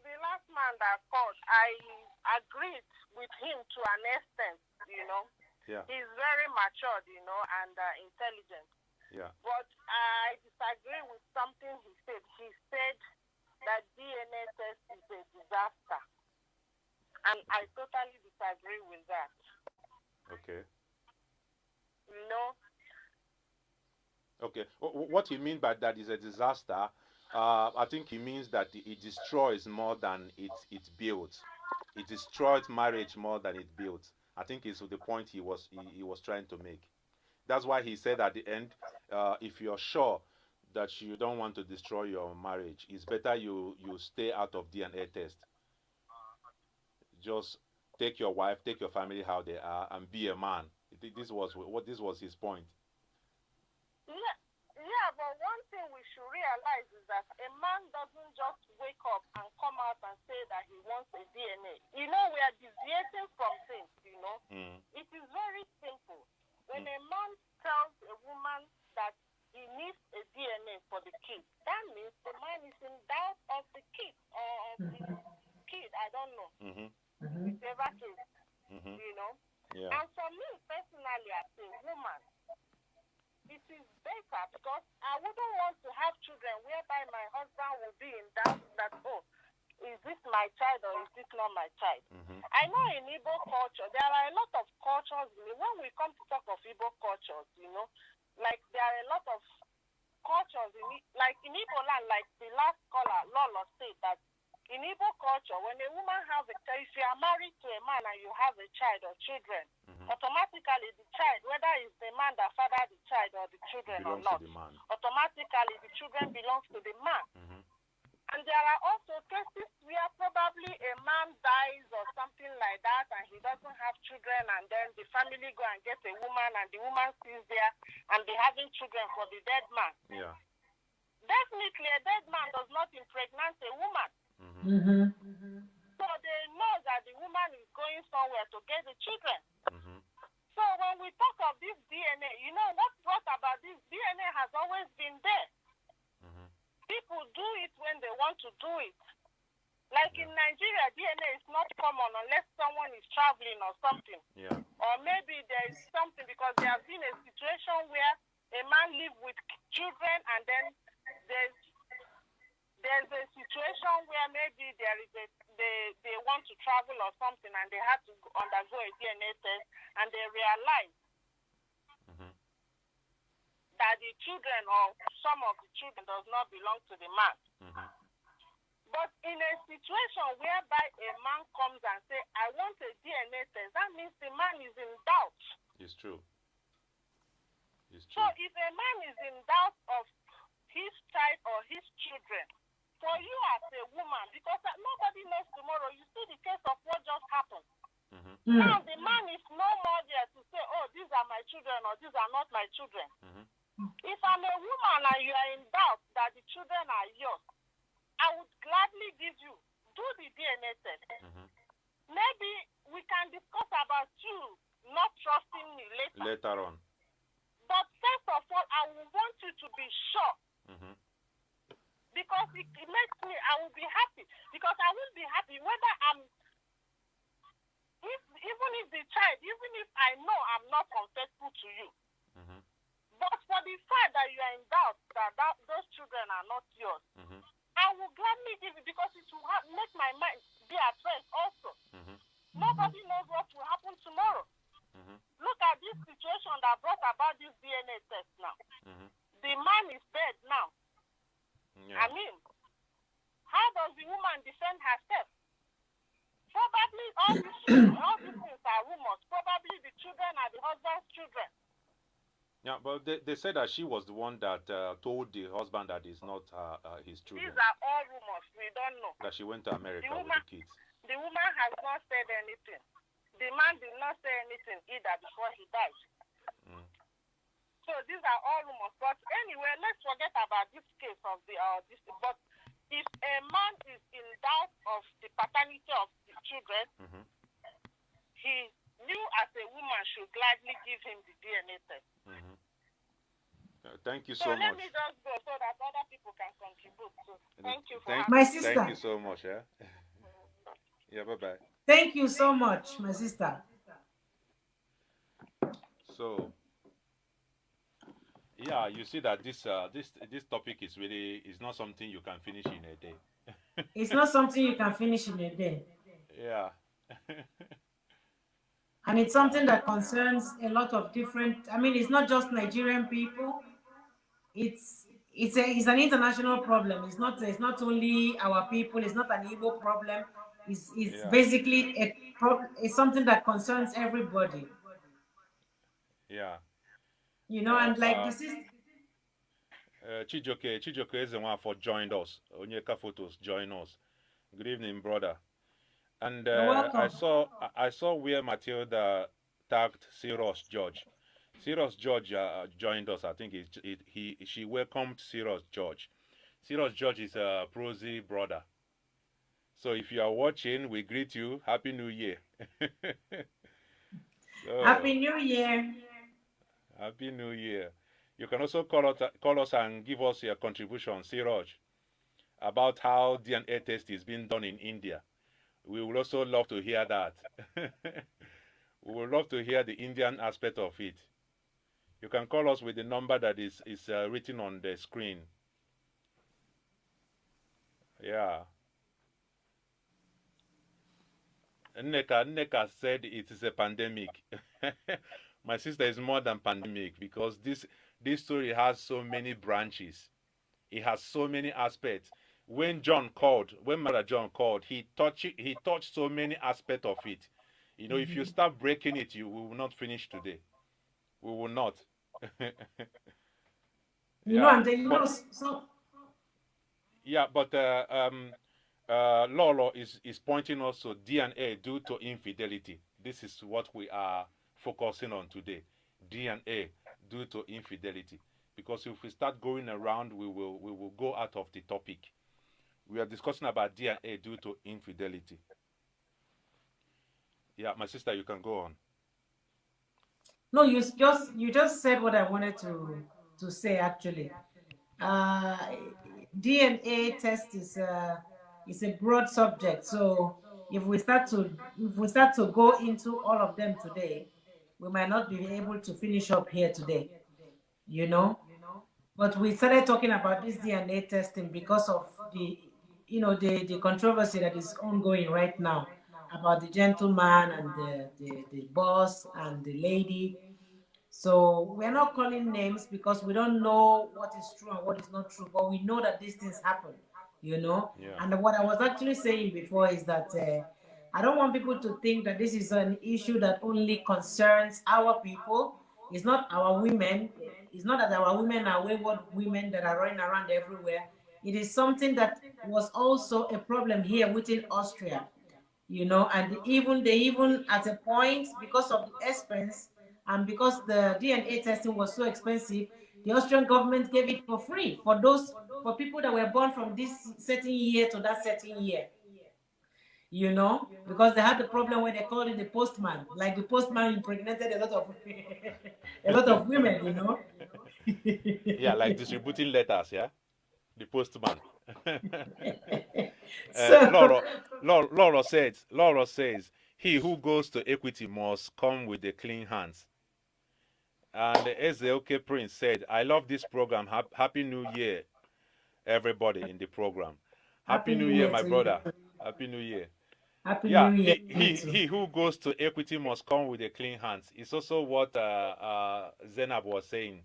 The last man that called, I agreed with him to an extent, Yeah. He's very matured, and intelligent. Yeah. But I disagree with something he said. He said that DNA test is a disaster. And I totally disagree with that. Okay. You know, Okay. What you mean by that is a disaster? I think he means that it destroys more than it built. It destroyed marriage more than it built. I think is the point he was trying to make. That's why he said at the end, if you're sure that you don't want to destroy your marriage, it's better you stay out of DNA test. Just take your wife, take your family how they are, and be a man. This was his point. yeah, yeah, but one thing we should realize is that a man doesn't just wake up and come out and say that he wants a DNA. You know, we are deviating from things, you know. It is very simple. When a man tells a woman that he needs a DNA for the kid, that means the man is in doubt of the kid or of the kid, I don't know. Whichever case, you know. Yeah. And for me personally, as a woman, it is better because I wouldn't want to have children whereby my husband will be in doubt that, oh, is this my child or is this not my child? I know in Igbo culture, there are a lot of cultures. When we come to talk of Igbo cultures, you know, like there are a lot of cultures, like in Igbo land, like the last caller, Lolo, said that in Igbo culture, when a woman has a child, if you are married to a man and you have a child or children, automatically the child, whether it's the man that fathered the child or the children Belongs or not, to the man. automatically the children belongs to the man. And there are also cases where probably a man dies or something like that and he doesn't have children, and then the family go and get a woman and the woman stays there and be having children for the dead man. Yeah. Definitely a dead man does not impregnate a woman. So they know that the woman is going somewhere to get the children. So when we talk of this DNA, you know what brought about this DNA has always been there. People do it when they want to do it. Like in Nigeria, DNA is not common unless someone is traveling or something. Yeah. Or maybe there is something because there has been a situation where a man lived with children and then there's a situation where maybe they want to travel or something and they have to undergo a DNA test and they realize that the children or some of the children does not belong to the man. But in a situation whereby a man comes and say, I want a DNA test, that means the man is in doubt. It's true. So if a man is in doubt of his child or his children, for you as a woman, because nobody knows tomorrow, you see the case of what just happened. Now the man is no more there to say, oh, these are my children or these are not my children. If I'm a woman and you are in doubt that the children are yours, I would gladly give you, do the DNA test. Maybe we can discuss about you not trusting me Later on. But first of all, I will want you to be sure. Because it makes me, I will be happy. Because I will be happy whether even if the child, even if I know I'm not unfaithful to you. But for the fact that you are in doubt that those children are not yours, I will gladly give it because it will make my mind be at rest also. Nobody knows what will happen tomorrow. Look at this situation that brought about this DNA test now. The man is dead now. I mean, how does the woman defend herself? Probably all these things are rumors. Probably the children are the husband's children. Yeah, but they said that she was the one that told the husband that it's not his children. These are all rumors. We don't know. That she went to America with the kids. The woman has not said anything. The man did not say anything either before he died. So these are all rumors. But anyway, let's forget about this case of the this. But if a man is in doubt of the paternity of the children, he you as a woman should gladly give him the DNA test. Thank you so much. Let me just go so that other people can contribute. So thank you for my sister. Thank you so much. Yeah. Yeah. Bye bye. Thank you so much, my sister. So, yeah, you see that this topic is not something you can finish in a day. It's not something you can finish in a day. Yeah. And it's Yeah. something that concerns a lot of different, I mean, it's not just Nigerian people. It's it's an international problem. It's not only our people, it's not an Igbo problem. It's Yeah. basically a problem, it's something that concerns everybody. Yeah. And like this is Chijoke Ezenwafo joined us. Onyeka Photos joined us. Good evening, brother. And you're welcome. I saw where Matilda tagged Cyrus George. Cyrus George joined us. I think she welcomed Cyrus George. Cyrus George is a prosy brother. So if you are watching, we greet you. Happy New Year. Happy So, New Year. Happy New Year. You can also call us and give us your contribution, Siraj, about how DNA test is being done in India. We would also love to hear that. We would love to hear the Indian aspect of it. You can call us with the number that is written on the screen. Yeah. Nneka said it is a pandemic. My sister is more than pandemic because this story has so many branches. It has so many aspects. When Mother John called, he touched so many aspects of it. If you start breaking it, we will not finish today. We will not. Yeah, And then but so yeah, but Lolo is pointing also DNA due to infidelity. This is what we are focusing on today. DNA due to infidelity. Because if we start going around, we will go out of the topic. We are discussing about DNA due to infidelity. Yeah, my sister, you can go on. no, you just said what I wanted to say actually. Uh, DNA test is a broad subject. So if we start to go into all of them today, we might not be able to finish up here today. You know, but we started talking about this DNA testing because of the controversy that is ongoing right now about the gentleman and the boss and the lady. So we're not calling names because we don't know what is true and what is not true, but we know that these things happen. Yeah. And what I was actually saying before is that I don't want people to think that this is an issue that only concerns our people. It's not our women. It's not that our women are wayward women that are running around everywhere. It is something that was also a problem here within Austria, and they even at a point, because of the expense and because the DNA testing was so expensive, the Austrian government gave it for free for people that were born from this certain year to that certain year. Because they had the problem where they called it the postman, like the postman impregnated a lot of a lot of women. Yeah, like distributing letters, yeah? The postman. So Laura says, he who goes to equity must come with the clean hands. And Ezeoke Prince said, I love this program. Happy New Year, everybody in the program. Happy Happy New New Year, Year my to you. brother. Happy New Year. Happy Yeah, New Year he to you he too. he who goes to equity must come with a clean hands. It's also what Zainab was saying.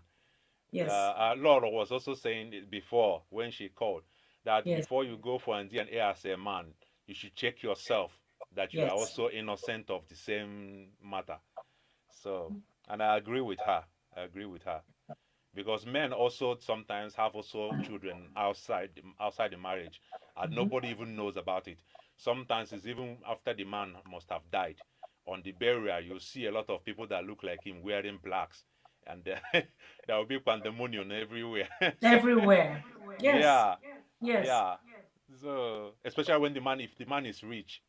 Yes. Laura was also saying it before when she called that Yes. before you go for an DNA as a man, you should check yourself that you are Yes. also innocent of the same matter. So, and I agree with her. I agree with her because men also sometimes have also children outside the marriage, and Mhm. nobody even knows about it. Sometimes it's even after the man must have died. On the burial, you see a lot of people that look like him wearing blacks, and there will be pandemonium everywhere. Everywhere. Yes. Yeah, Yes. yeah. So especially when if the man is rich,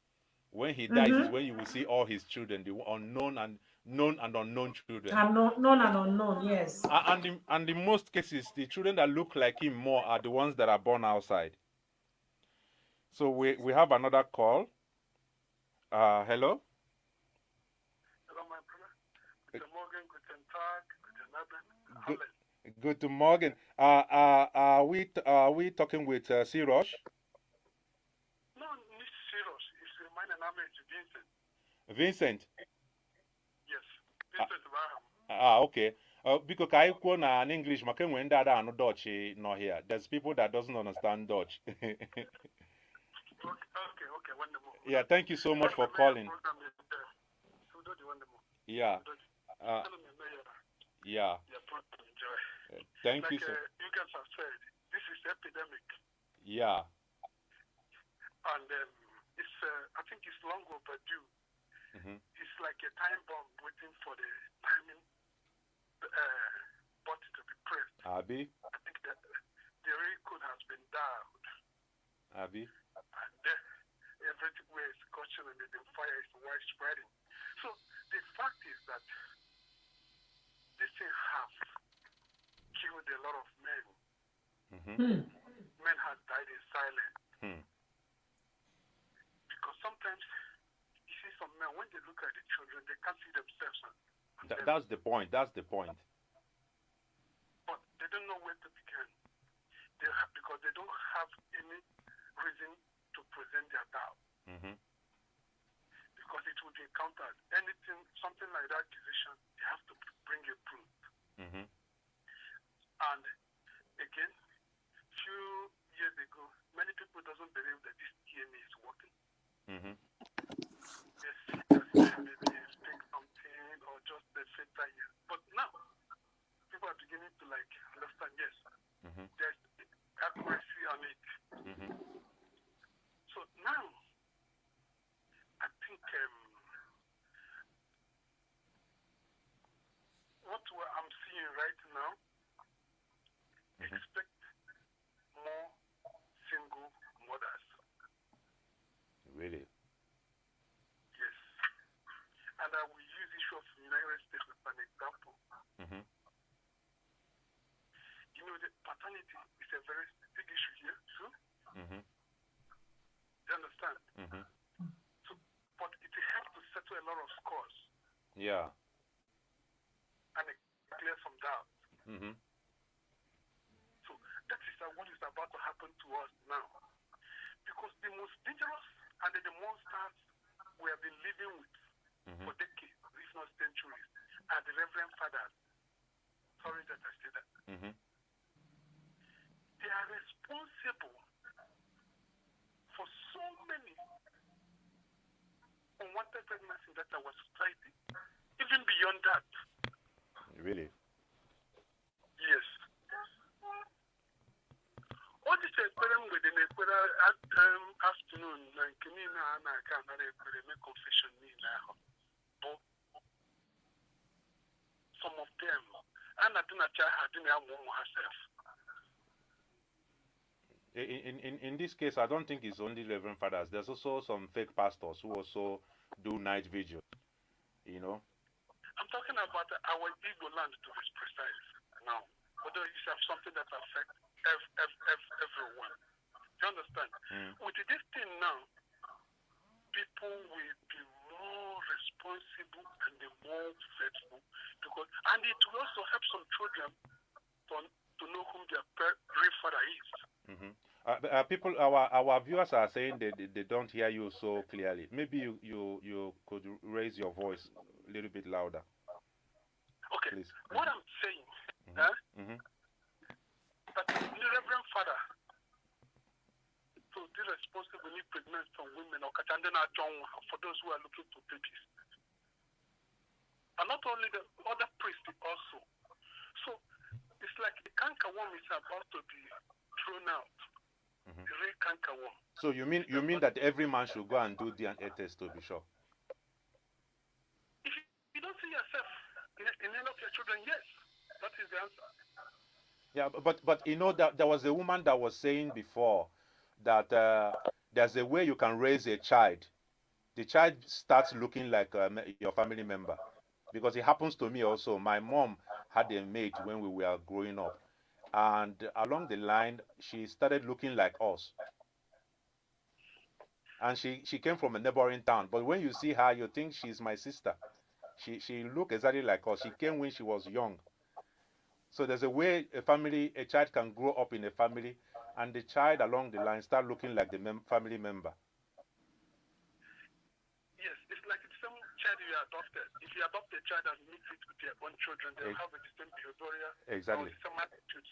when he dies is Mm-hmm. when you will see all his children, the unknown and known and unknown children. And known and unknown. Yes. And in most cases, the children that look like him more are the ones that are born outside. So we have another call. Hello. Hello, my brother. Guten Morgen, guten Tag, guten Abend. Good. Good morning. Are we talking with Sirosh? Vincent. Vincent. Yes, Vincent Abraham. Okay. Because I kwuo na an English maka enwe ndị ada anụ Dutch nọ here. There's people that doesn't understand Dutch. Okay, wonderful. Yeah, thank you so much for calling. Yeah. Yeah. Thank you, sir. You guys have said, this is epidemic. Yeah. And it's, I think it's long overdue. It's like a time bomb waiting for the timing button to be pressed. Abi? I think that the record has been dialed. Abi? And everywhere is scorching and the fire is widespreading. So the fact is that this thing has killed a lot of men. Men have died in silence. Because sometimes you see some men, when they look at the children, they can't see themselves. That's the point. That's the point. But they don't know where to begin. Because they don't have any reason to present their doubt. Because it will be countered. Anything, something like that decision, you have to bring a proof. And again, few years ago, many people doesn't believe that this DNA is working. They see that maybe speak something or just the filter here. But now, people are beginning to like understand, yes, there's accuracy on it. So now, I think what I'm seeing right now, expect more single mothers. Really? Yes. And I will use the issue of United States as an example. You know, the paternity is a very big issue here, too. You understand? So, but it helps to settle a lot of scores. Yeah. And clear some doubts. So that is what is about to happen to us now. Because the most dangerous and the monsters we have been living with for decades, if not centuries, are the Reverend Fathers. Sorry that I say that. They are responsible for so many unwanted pregnancies that our society, even beyond that. Really? Yes. All this experiment within the afternoon, and I can't make confession now. But some of them, and I do not have herself. In this case, I don't think it's only Reverend Fathers. There's also some fake pastors who also do night vigil. You know? I'm talking about our Igbo land, to be precise now. Although it's something that affects everyone. Do you understand? With this thing now, people will be more responsible and more faithful. And it will also help some children to know whom their real father is. People, our viewers are saying they don't hear you so clearly. Maybe you could raise your voice a little bit louder. Okay. Please. What I'm saying, that the Reverend Father to be responsible in pregnant from women or for those who are looking for babies. And not only the other priests also. So it's like the canker worm is about to be thrown out. The real canker worm. So you mean that every man should go and do DNA test to be sure? If you don't see yourself in any of your children, yes, that is the answer. Yeah, but you know that there was a woman that was saying before that there's a way you can raise a child. The child starts looking like your family member, because it happens to me also. My mom had a maid when we were growing up, and along the line she started looking like us. And she came from a neighboring town, but when you see her, you think she's my sister. She looked exactly like us. She came when she was young. So there's a way a child can grow up in a family, and the child along the line start looking like the family member. Yes, if you adopt a child and mix it with your own children, they'll have the same behavioral Exactly. or some attitude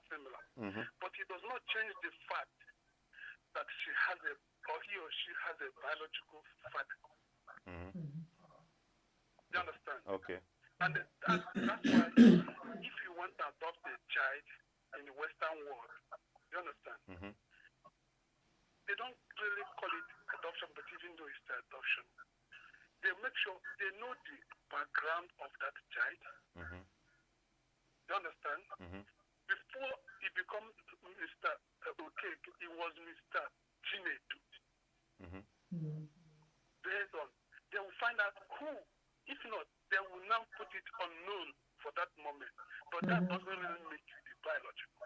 similar. Mm-hmm. But it does not change the fact that he or she has a biological father. Mm-hmm. You understand? Okay. And that's why if you want to adopt a child in the Western world, you understand? Mm-hmm. They don't really call it adoption, but even though it's the adoption, they make sure they know the background of that child. Mm-hmm. You understand? Mm-hmm. Before he becomes Mr. Okay, he was Mr. Chinedu. Mm-hmm. Based on, they will find out who. If not, they will now put it unknown for that moment. But that doesn't really make you the biological.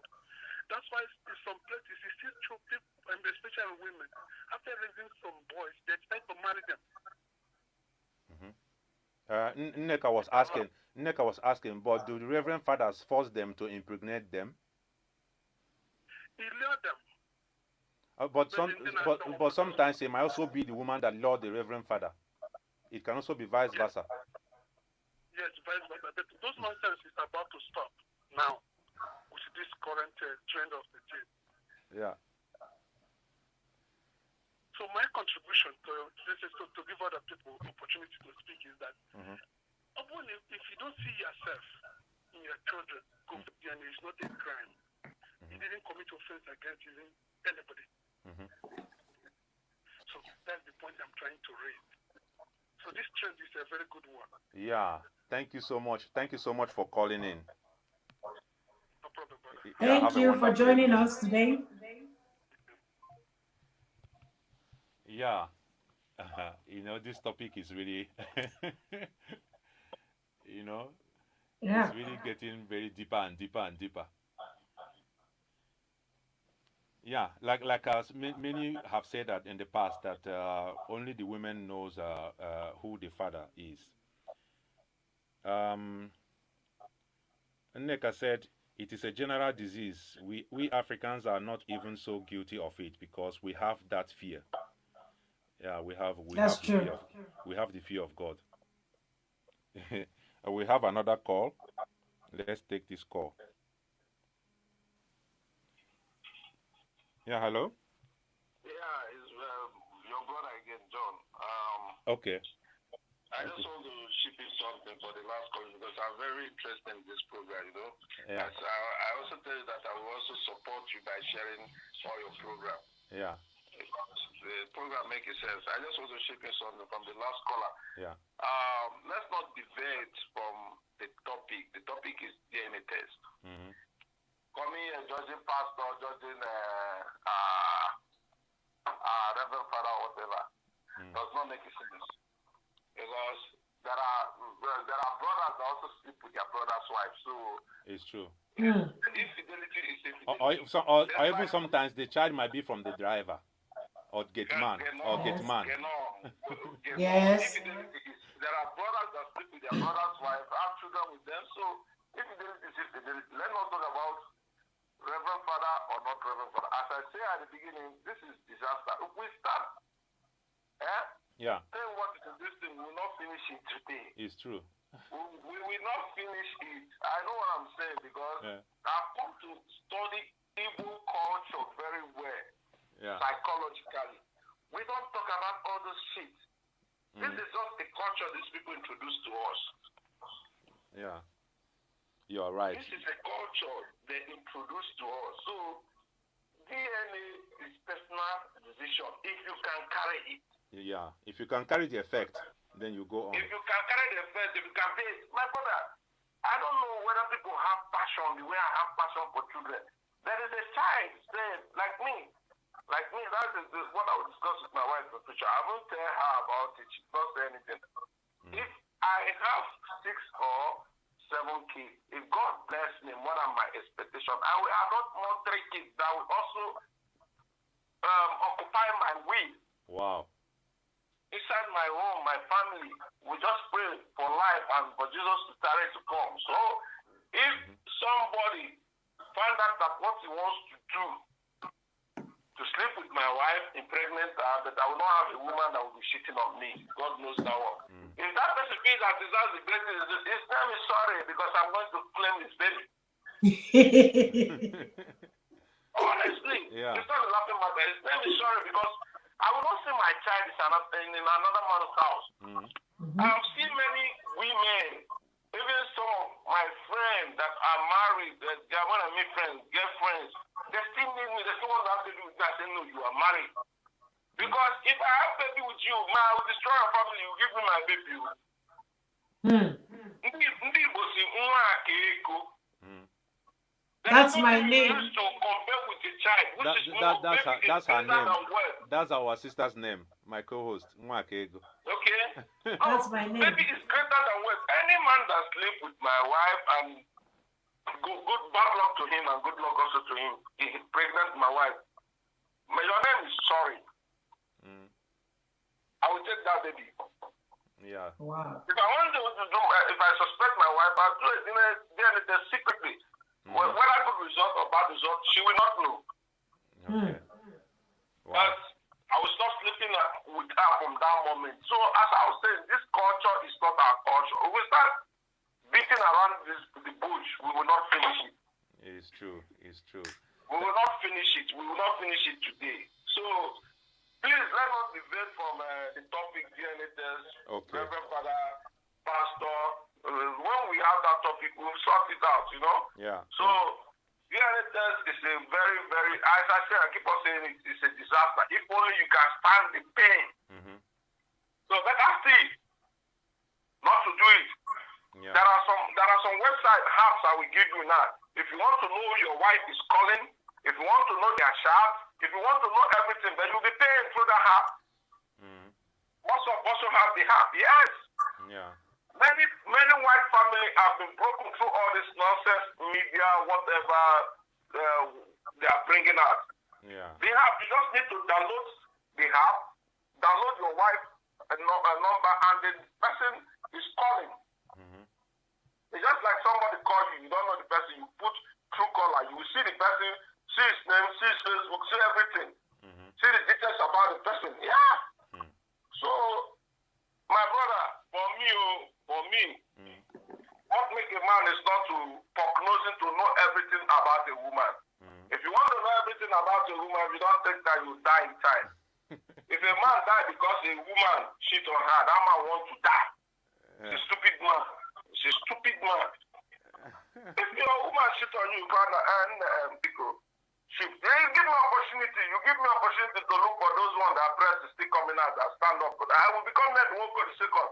That's why in some places it's still true, people, and especially women, after raising some boys, they expect to marry them. Nneka was asking, but do the Reverend Fathers force them to impregnate them? He lured them. But sometimes it might also be the woman that lured the Reverend Father. It can also be vice versa. Yes, vice versa. But those nonsense is about to stop now with this current trend of the day. Yeah. So my contribution to this is to give other people opportunity to speak is that if you don't see yourself in your children, then it's not a crime. You didn't commit offense against even anybody. So that's the point I'm trying to raise. So this trend is a very good one. Yeah. Thank you so much. Thank you so much for calling in. No problem, brother. Thank you for joining us today. Yeah. This topic is really, it's really getting very deeper and deeper and deeper. Yeah, like as many have said that in the past that only the women knows who the father is. Nneka said it is a general disease. We Africans are not even so guilty of it because we have that fear. Yeah, we have the fear of God. We have another call. Let's take this call. Yeah, hello? Yeah, it's your brother again, John. Okay. I just want to ship in something for the last call because I'm very interested in this program, Yeah. I also tell you that I will also support you by sharing all your program. Yeah. The program makes sense. I just want to ship in something from the last caller. Yeah. Let's not deviate from the topic. The topic is DNA test. Mm-hmm. Coming here, judging pastor, judging Reverend Father, whatever, does not make sense. Because there are brothers that also sleep with their brother's wife. So it's true. Infidelity is infidelity. Or even sometimes the child might be from the driver or gate man. Yes. There are brothers that sleep with their brother's wife, have children with them. So infidelity is infidelity. Let's not talk about Reverend Father or not Reverend Father. As I say at the beginning, this is disaster. If we start, saying what is in this thing, we will not finish it today. It's true. We will not finish it. I know what I'm saying because I've come to study Igbo culture very well, psychologically. We don't talk about all this shit. This is just the culture these people introduced to us. Yeah. You are right. This is a culture they introduced to us. So DNA is personal decision. If you can carry it. Yeah. If you can carry the effect, then you go on. If you can carry the effect, if you can pay. My brother, I don't know whether people have passion the way I have passion for children. There is a child said, like me, that is what I will discuss with my wife in the future. I won't tell her about it. She doesn't say anything. If I have 6 or 7 kids, if God bless me more than my expectation, I will adopt more 3 kids that will also occupy my will. Wow. Inside my home, my family, we just pray for life and for Jesus to start to come. So if somebody find out that what he wants to do, to sleep with my wife, impregnate her, that I will not have a woman that will be cheating on me. God knows that one. If that person feels that that's the greatest, his name is sorry because I'm going to claim his baby. Honestly, Yeah. it's not a laughing matter. His name is sorry because I will not see my child is in another man's house. I have seen many women, even some of my friends that are married, they are one of my friends, girlfriends, they still need me, they still want to have baby with me. I say, no, you are married. Because if I have baby with you, man, I will destroy your family, you give me my baby. Ndị Igbo si nwa aka ego. That's my name. To compare with the child, which is that's her name. than wealth. That's our sister's name, my co-host, Mwakego. Okay? That's my name. Baby is greater than wealth. Any man that sleep with my wife and good bad luck to him and good luck also to him, he's pregnant my wife. Your name is sorry. I will take that baby. Yeah. Wow. If I want to do, if I suspect my wife, I'll do it then secretly. Whether good result or bad result, she will not know. Okay. Wow. But I will stop sleeping with her from that moment. So as I was saying, this culture is not our culture. We will start beating around the bush. We will not finish it. It's true. It's true. We will not finish it. We will not finish it today. So please let us deviate from the topic DNA test. Okay. Reverend Father, Pastor. When we have that topic, we'll sort it out, you know? Yeah. So, DNA test is a very, very, as I say, I keep on saying it's a disaster. If only you can stand the pain. So better still not to do it. Yeah. There are some website apps I will give you now. If you want to know your wife is calling, if you want to know their chat, if you want to know everything, then you'll be paying through the app. Also have the app. Yes. Yeah. Many white families have been broken through all this nonsense, media, whatever they are bringing out. Yeah. The app, you just need to download the app, download your wife a number, and the person is calling. It's just like somebody call you, you don't know the person, you put Truecaller, you will see the person, see his name, see his Facebook, see everything. See the details about the person. Yeah. So, my brother, for me, what make a man is not to prognosing to know everything about a woman. If you want to know everything about a woman, if you don't take that, you die in time. If a man die because a woman cheat on her, that man want to die. It's a stupid man. It's a stupid man. If your woman cheat on you, you can you give me opportunity. You give me opportunity to look for those ones that breast is still coming out that stand up. I will become that one for the second.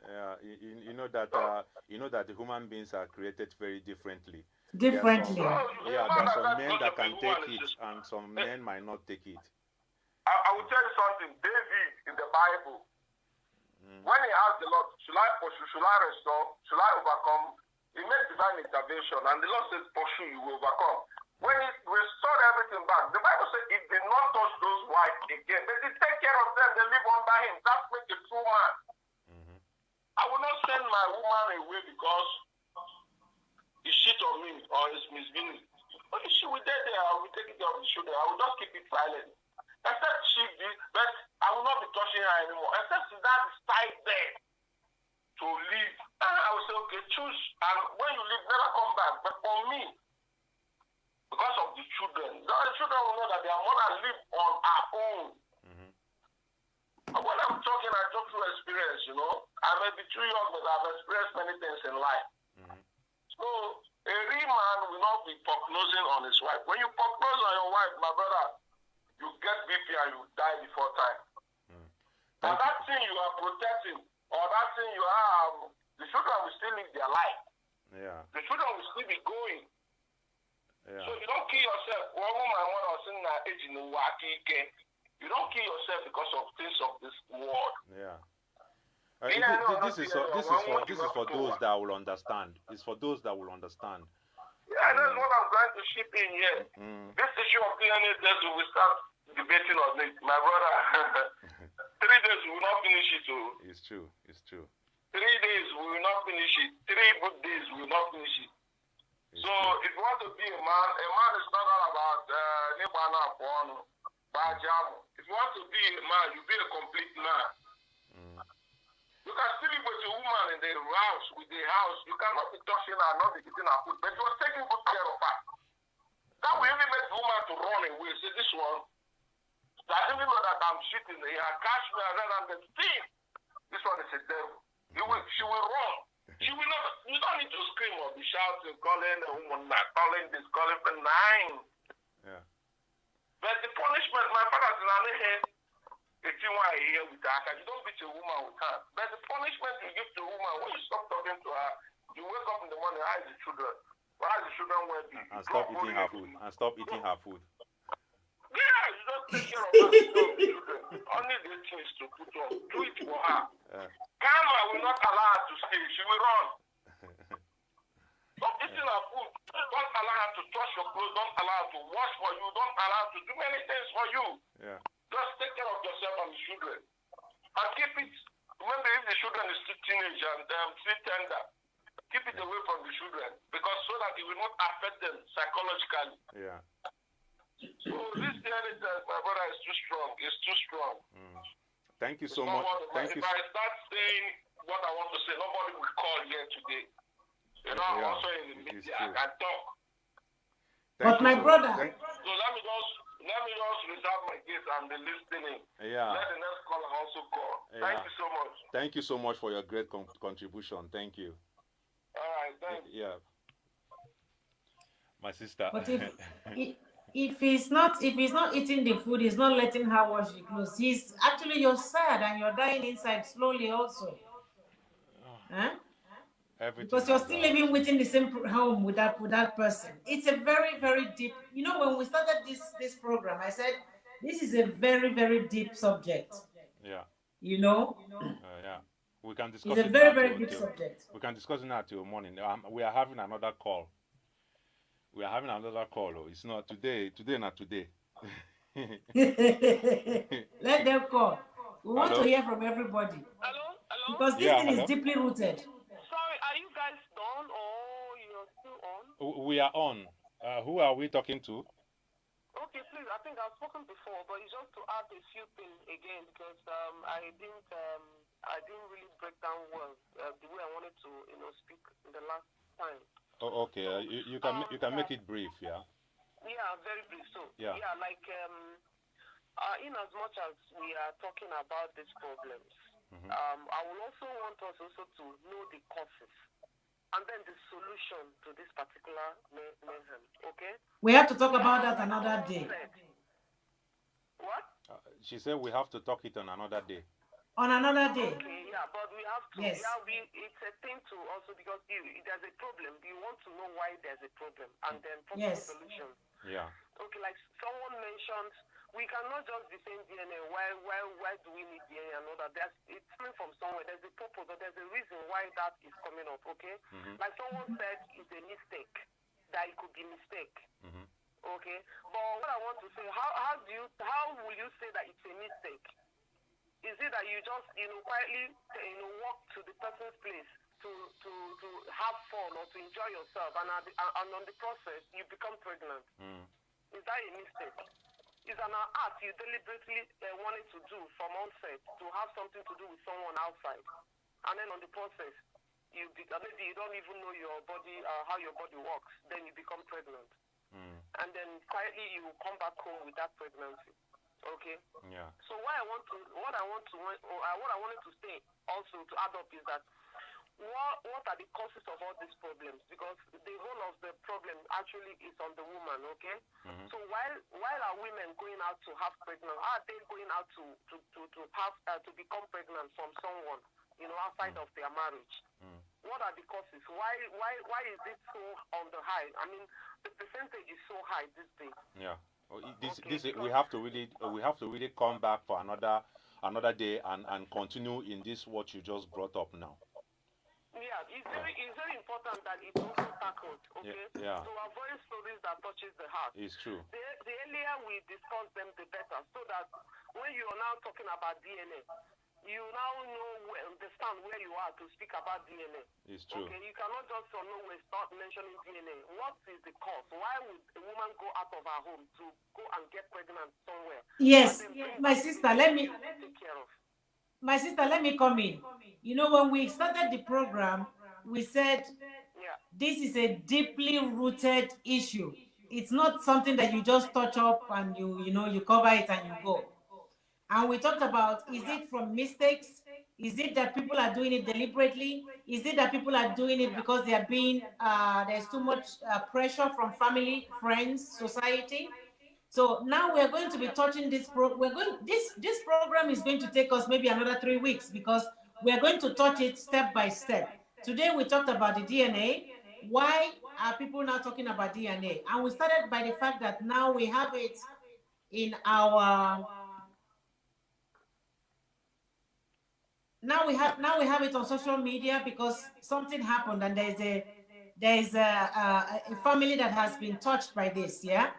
Yeah, you know that the human beings are created very differently. Differently. There are some men that can take it, and some men might not take it. I will tell you something. David in the Bible, when he asked the Lord, should I pursue, should I restore, should I overcome? He made divine intervention, and the Lord said, pursue, you will overcome. When he restored everything back, the Bible said he did not touch those wives again. They did take care of them, they live under him. That makes a true man. I will not send my woman away because he cheat on me or is misbehaving. But if she will be there, I will take it off the shoulder. I will just keep it silent. Except she did, but I will not be touching her anymore. Except she that decide there to leave. And I will say, okay, choose. And when you leave, never come back. But for me, because of the children, the children will know that their mother live on her own. And when I'm talking, I talk through experience, you know. I may be too young, but I've experienced many things in life. So, a real man will not be prognosing on his wife. When you prognose on your wife, my brother, you get BP and you die before time. And that thing you are protecting, or that thing you have, the children will still live their life. Yeah. The children will still be going. Yeah. So you don't kill yourself. One woman was in the age in the working. You don't kill yourself because of things of this world. Yeah. This is for those that will understand. It's for those that will understand. Yeah, that's what I'm trying to ship in here. This issue of DNA test, we will start debating on it. My brother, 3 days we will not finish it. It's true. It's true. 3 days we will not finish it. 3 good days we will not finish it. So if you want to be a man is not all about if you want to be a man, you be a complete man. You can still live with a woman in the house, You cannot be touching her, not be eating her food. But you are taking good care of her. That will even make the woman to run away. Say, this one, I didn't know that I'm shitting. He had catch me and then the thing. This one is a devil. She will run. She will not. You don't need to scream or be shouting, calling a woman, calling this, calling for nine. Yeah. But the punishment, my father's in our head. If you want to hear with her, you don't beat a woman with her. But the punishment you give to a woman when you stop talking to her, you wake up in the morning, how is the children? Why are the children well-being? And stop eating her food. And stop eating her food. Yeah, you don't take care of her, the children. Only the things to put on. Do it for her. Karma will not allow her to stay. She will run. Stop eating her food. Don't allow her to touch your clothes. Don't allow her to wash for you. Don't allow her to do many things for you. Yeah. Just take care of yourself and the children. And keep it. Remember, if the children is still teenage and still tender, keep it away from the children. Because so that it will not affect them psychologically. Yeah. So this inheritance, my brother, is too strong. It's too strong. Thank you so much. Thank you. If I start saying what I want to say, nobody will call here today. You know, I'm also in the media. I can talk. But my brother. So let me just reserve my case and be listening. Yeah. Let the next caller also call. Yeah. Thank you so much. Thank you so much for your great contribution. Thank you. All right, thanks. Yeah. My sister. But if he's not eating the food, he's not letting her wash the clothes. He's actually, you're sad and you're dying inside slowly also. Huh? Because you're still living within the same home with that person. It's a very, very deep. You know, when we started this program, I said this is a very, very deep subject. Yeah. You know. Yeah. We can discuss. It's a very, very deep subject. We can discuss it now till morning. We are having another call. Oh. It's not today. Today, not today. Let them call. We want to hear from everybody. Hello? Because this thing is deeply rooted. Sorry, are you guys done or you're still on? We are on. Who are we talking to? Okay, please. I think I've spoken before, but it's just to add a few things again because I didn't really break down well the way I wanted to, speak the last time. Oh, okay. You can make it brief, yeah. Yeah, very brief. So like in as much as we are talking about these problems, I will also want us also to know the causes and then the solution to this particular mayhem. Okay. We have to talk about that another day. What? She said we have to talk it on another day. On another day. Okay, yeah, but we have to. Yes. Yeah, it's a thing to also because there's a problem. You want to know why there's a problem and then possible solution. Yeah. Okay, like someone mentioned, we cannot just be saying DNA. Why do we need DNA and all that? It's coming from somewhere. There's a purpose, or there's a reason why that is coming up. Okay. Like someone said, it's a mistake. That it could be mistake. Okay. But what I want to say, how will you say that it's a mistake? Is it that you just, quietly, walk to the person's place to have fun or to enjoy yourself, and on the process, you become pregnant? Is that a mistake? Is an act you deliberately wanted to do from onset to have something to do with someone outside, and then on the process, maybe you don't even know your body, how your body works, then you become pregnant, and then quietly you will come back home with that pregnancy. Okay. Yeah. So what I wanted to say also to add up is that what are the causes of all these problems? Because the whole of the problem actually is on the woman. Okay. So while are women going out to have pregnant? Are they going out to become pregnant from someone outside of their marriage? What are the causes? Why is it so on the high? I mean, the percentage is so high these days. Yeah. We have to really come back for another day and continue in this what you just brought up now. Yeah, it's very important that it's also tackled. Okay. Yeah. To avoid stories that touches the heart. It's true. The earlier we discuss them, the better. So that when you are now talking about DNA, you now understand where you are to speak about DNA. It's true. Okay, you cannot just from nowhere start mentioning DNA. What is the cause? Why would a woman go out of her home to go and get pregnant somewhere? Yes, my sister, let me my sister, let me come in. You know, when we started the program, we said Yeah. this is a deeply rooted issue. It's not something that you just touch up and you cover it and you go. And we talked about, is it from mistakes? Is it that people are doing it deliberately? Is it that people are doing it because they are being there's too much pressure from family, friends, society? So now we're going to be touching this this program is going to take us maybe another 3 weeks, because we're going to touch it step by step. Today we talked about the DNA. Why are people now talking about DNA? And we started by the fact that now we have it in our now we have it on social media, because something happened and there's a family that has been touched by this. Yeah.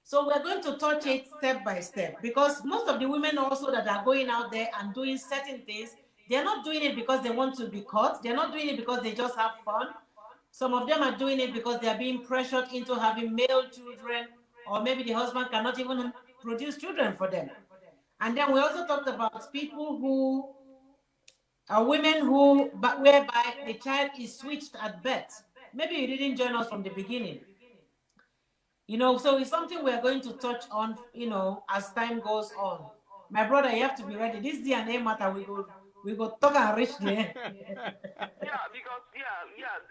So we're going to touch it step by step, because most of the women also that are going out there and doing certain things, they're not doing it because they want to be caught. They're not doing it because they just have fun. Some of them are doing it because they're being pressured into having male children, or maybe the husband cannot even produce children for them. And then we also talked about people who are women who, but whereby the child is switched at birth. Maybe you didn't join us from the beginning. So it's something we're going to touch on, as time goes on. My brother, you have to be ready. This DNA matter, we go talk and reach there. Yeah, because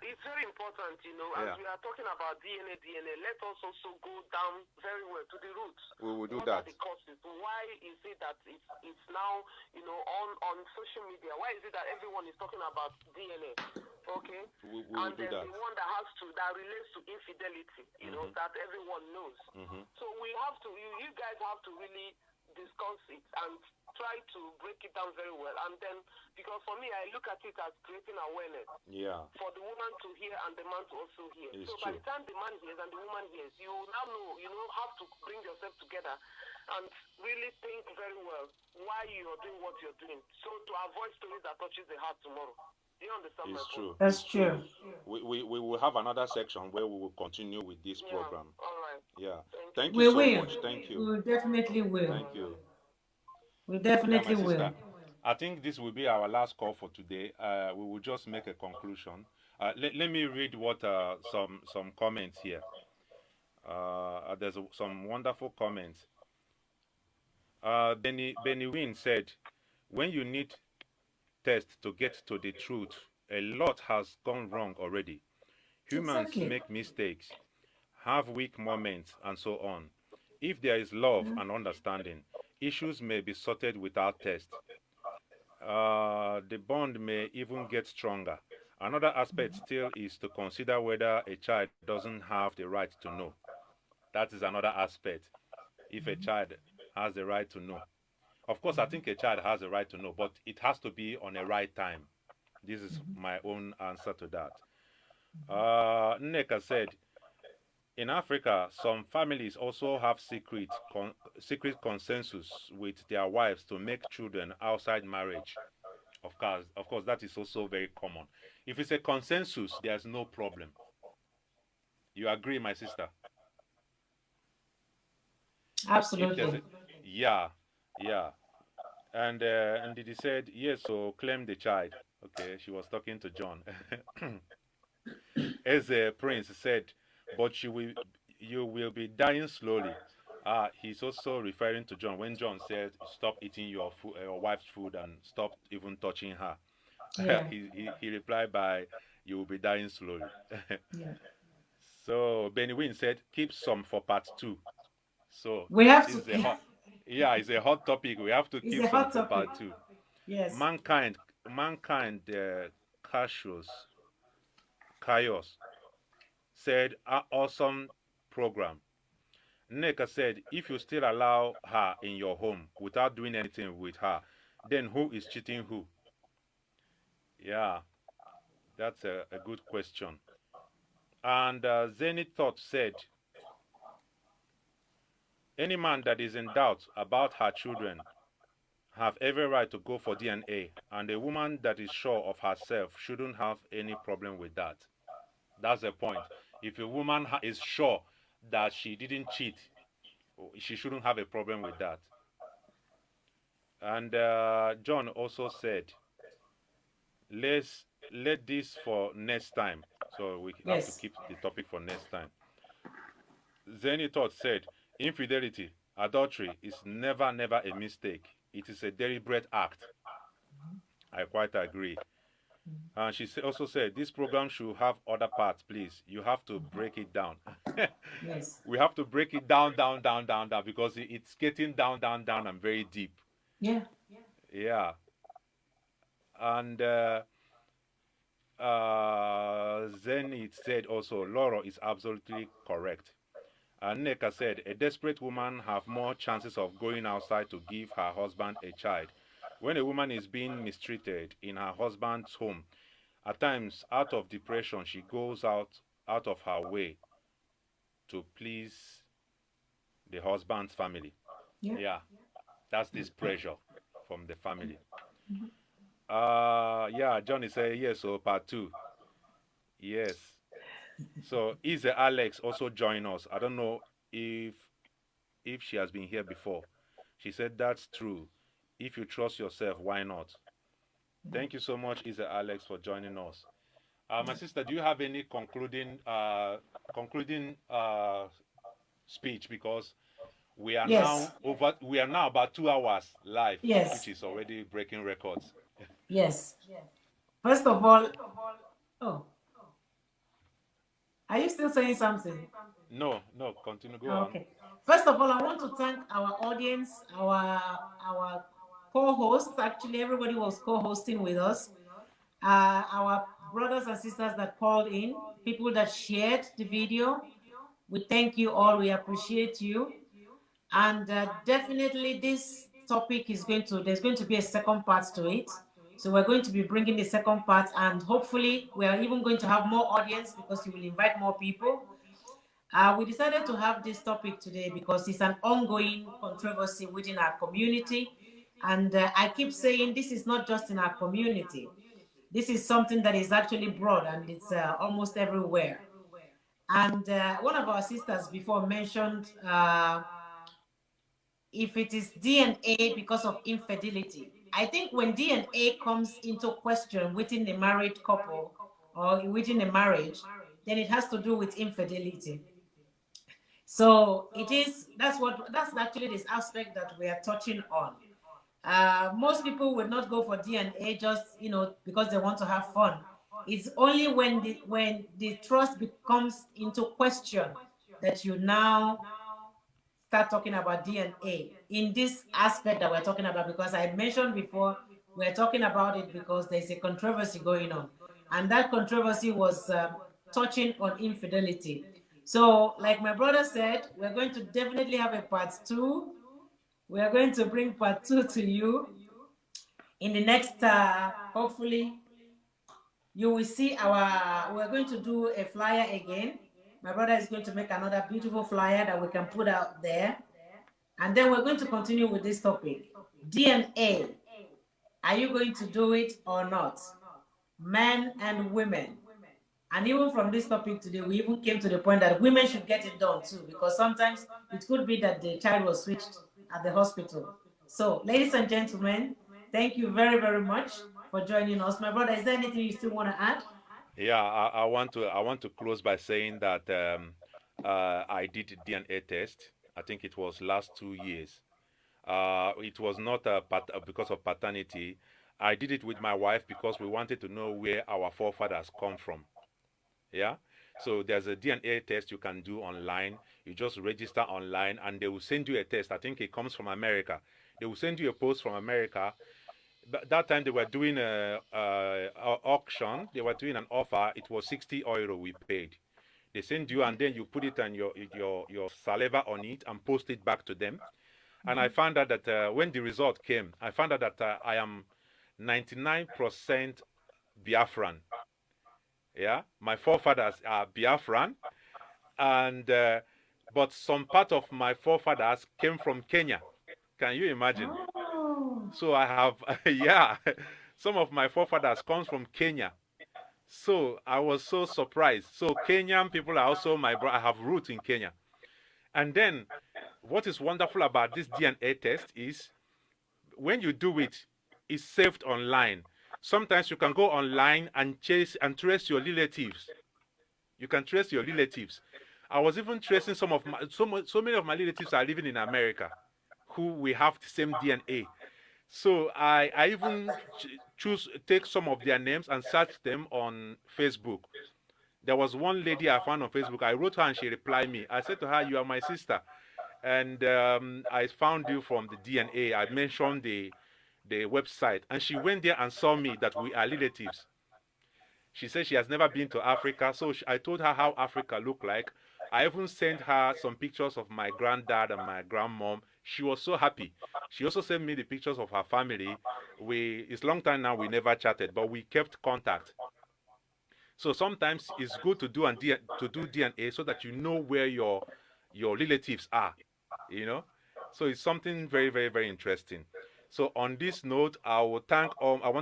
it's very important, as Yeah. we are talking about DNA, let us also go down very well to the roots. We will do What are that. the causes? Why is it that it's now, on social media? Why is it that everyone is talking about DNA? Okay. We will And do there's that. the one that relates to infidelity, that everyone knows. So we have to, you guys have to really discuss it and try to break it down very well. And then, because for me, I look at it as creating awareness Yeah. for the woman to hear and the man to also hear. It's So by true. the time the man hears and the woman hears, you now know, have to bring yourself together and really think very well why you're doing what you're doing. So to avoid stories that touches the heart tomorrow. Do you understand my It's point? true. That's It's true. We will have another section where we will continue with this Yeah. program. All right. Yeah. Thank Thank We you so will. much. Thank We you. will definitely will. Thank you. We Yeah, definitely my will. sister. I think this will be our last call for today. We will just make a conclusion. Let me read what some comments here. There's some wonderful comments. Benny Wynn said, when you need test to get to the truth, a lot has gone wrong already. Humans Exactly. make mistakes, have weak moments, and so on. If there is love and understanding, issues may be sorted without test. The bond may even get stronger. Another aspect still is to consider whether a child doesn't have the right to know. That is another aspect. If a child has the right to know. Of course, I think a child has a right to know, but it has to be on a right time. This is my own answer to that. Nneka said, in Africa, some families also have secret consensus with their wives to make children outside marriage. Of course, that is also very common. If it's a consensus, there's no problem. You agree, my sister? If there's a, Absolutely. yeah, yeah. And Didi said, yes, so claim the child. Okay, she was talking to John. As a prince said, but you will be dying slowly. He's also referring to John when John said, stop eating your wife's food and stop even touching her. Yeah. he replied by, you will be dying slowly. Yeah. So Benny Wynn said, keep some for part 2. So We have this is to. a hot, yeah, it's a hot topic. We have to It's keep a some hot for topic. part 2. Yes. Mankind, Chaos said, awesome program. Nneka said, if you still allow her in your home without doing anything with her, then who is cheating who? Yeah, that's a good question. And Zenith Thought said, any man that is in doubt about her children have every right to go for DNA, and a woman that is sure of herself shouldn't have any problem with that. That's the point. If a woman is sure that she didn't cheat, she shouldn't have a problem with that. And John also said, let this for next time. So we have to Yes. keep the topic for next time. Zeni Thought said, infidelity, adultery is never a mistake. It is a deliberate act. I quite agree. And she also said, this program should have other parts, please. You have to break it down. Yes. We have to break it down, because it's getting down, and very deep. Yeah. Yeah. And then it said also, Laura is absolutely correct. And Neka said, a desperate woman have more chances of going outside to give her husband a child. When a woman is being mistreated in her husband's home, at times, out of depression, she goes out of her way to please the husband's family. Yeah. That's this pressure from the family. Yeah, Johnny said yes, so part 2. Yes. So is Alex also join us? I don't know if she has been here before. She said that's true. If you trust yourself, why not? Thank you so much, Isa Alex, for joining us. My sister, do you have any concluding speech? Because we are Yes. now about 2 hours live, Yes. which is already breaking records. Yes. First of all, oh, are you still saying something? No, continue. Go on. Okay. First of all, I want to thank our audience, our co-hosts. Actually, everybody was co-hosting with us. Our brothers and sisters that called in, people that shared the video. We thank you all. We appreciate you. And definitely this topic is there's going to be a second part to it. So we're going to be bringing the second part, and hopefully we are even going to have more audience because you will invite more people. We decided to have this topic today because it's an ongoing controversy within our community. And I keep saying this is not just in our community. This is something that is actually broad, and it's almost everywhere. And one of our sisters before mentioned if it is DNA because of infidelity. I think when DNA comes into question within a married couple or within a marriage, then it has to do with infidelity. So that's actually this aspect that we are touching on. Most people would not go for DNA just because they want to have fun. It's only when the trust becomes into question that you now start talking about DNA in this aspect that we're talking about, because I mentioned before, we're talking about it because there's a controversy going on. And that controversy was touching on infidelity. So like my brother said, we're going to definitely have a part 2. We're going to bring part 2 to you in the next, hopefully, you will see we're going to do a flyer again. My brother is going to make another beautiful flyer that we can put out there. And then we're going to continue with this topic. DNA. Are you going to do it or not? Men and women. And even from this topic today, we even came to the point that women should get it done too, because sometimes it could be that the child was switched at the hospital. So, ladies and gentlemen, thank you very, very much for joining us. My brother, is there anything you still want to add? Yeah, I want to close by saying that I did a DNA test. I think it was last 2 years. It was not because of paternity. I did it with my wife because we wanted to know where our forefathers come from. Yeah. So there's a DNA test you can do online. You just register online and they will send you a test. I think it comes from America. They will send you a post from America. That time they were doing an auction. They were doing an offer. It was 60 euro we paid. They send you and then you put it on your saliva on it and post it back to them. And I found out that when the result came, I found out that I am 99% Biafran. Yeah, my forefathers are Biafran, and but some part of my forefathers came from Kenya. Can you imagine? Oh. So I have, yeah, some of my forefathers comes from Kenya. So I was so surprised. So Kenyan people are also my brother. I have roots in Kenya. And then what is wonderful about this DNA test is when you do it, it's saved online. Sometimes you can go online and chase and trace your relatives. You can trace your relatives. I was even tracing some of my so many of my relatives are living in America, who we have the same DNA. So I even take some of their names and search them on Facebook. There was one lady I found on Facebook. I wrote her and she replied me. I said to her, "You are my sister, and I found you from the DNA." I mentioned the website, and she went there and saw me that we are relatives. She said she has never been to Africa, so I told her how Africa looked like. I even sent her some pictures of my granddad and my grandmom. She was so happy. She also sent me the pictures of her family. It's a long time now we never chatted, but we kept contact. So sometimes it's good to do DNA so that you know where your relatives are, you know. So it's something very, very, very interesting. So on this note, I want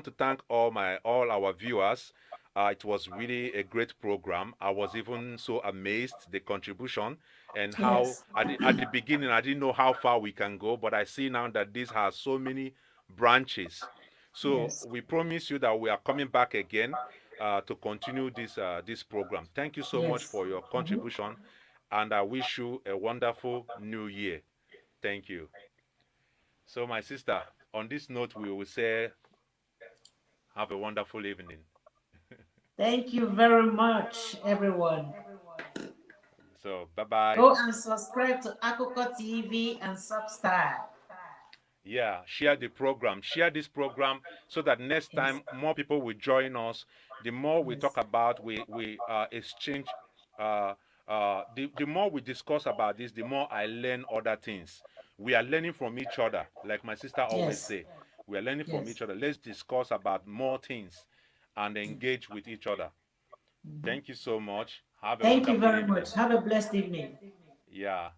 to thank all our viewers. It was really a great program. I was even so amazed the contribution and how Yes. at the beginning I didn't know how far we can go, but I see now that this has so many branches. So Yes. we promise you that we are coming back again to continue this program. Thank you so much Yes. for your contribution, and I wish you a wonderful new year. Thank you. So my sister, on this note, we will say have a wonderful evening. Thank you very much, everyone. So bye-bye. Go and subscribe to Akoko TV and Substar. Yeah, share the program. Share this program so that next time more people will join us. The more we talk about, we exchange. The more we discuss about this, the more I learn other things. We are learning from each other, like my sister always say. We are learning from each other. Let's discuss about more things and engage with each other. Thank you so much. Have a Thank you wonderful very evening. much. Have a blessed evening. Yeah.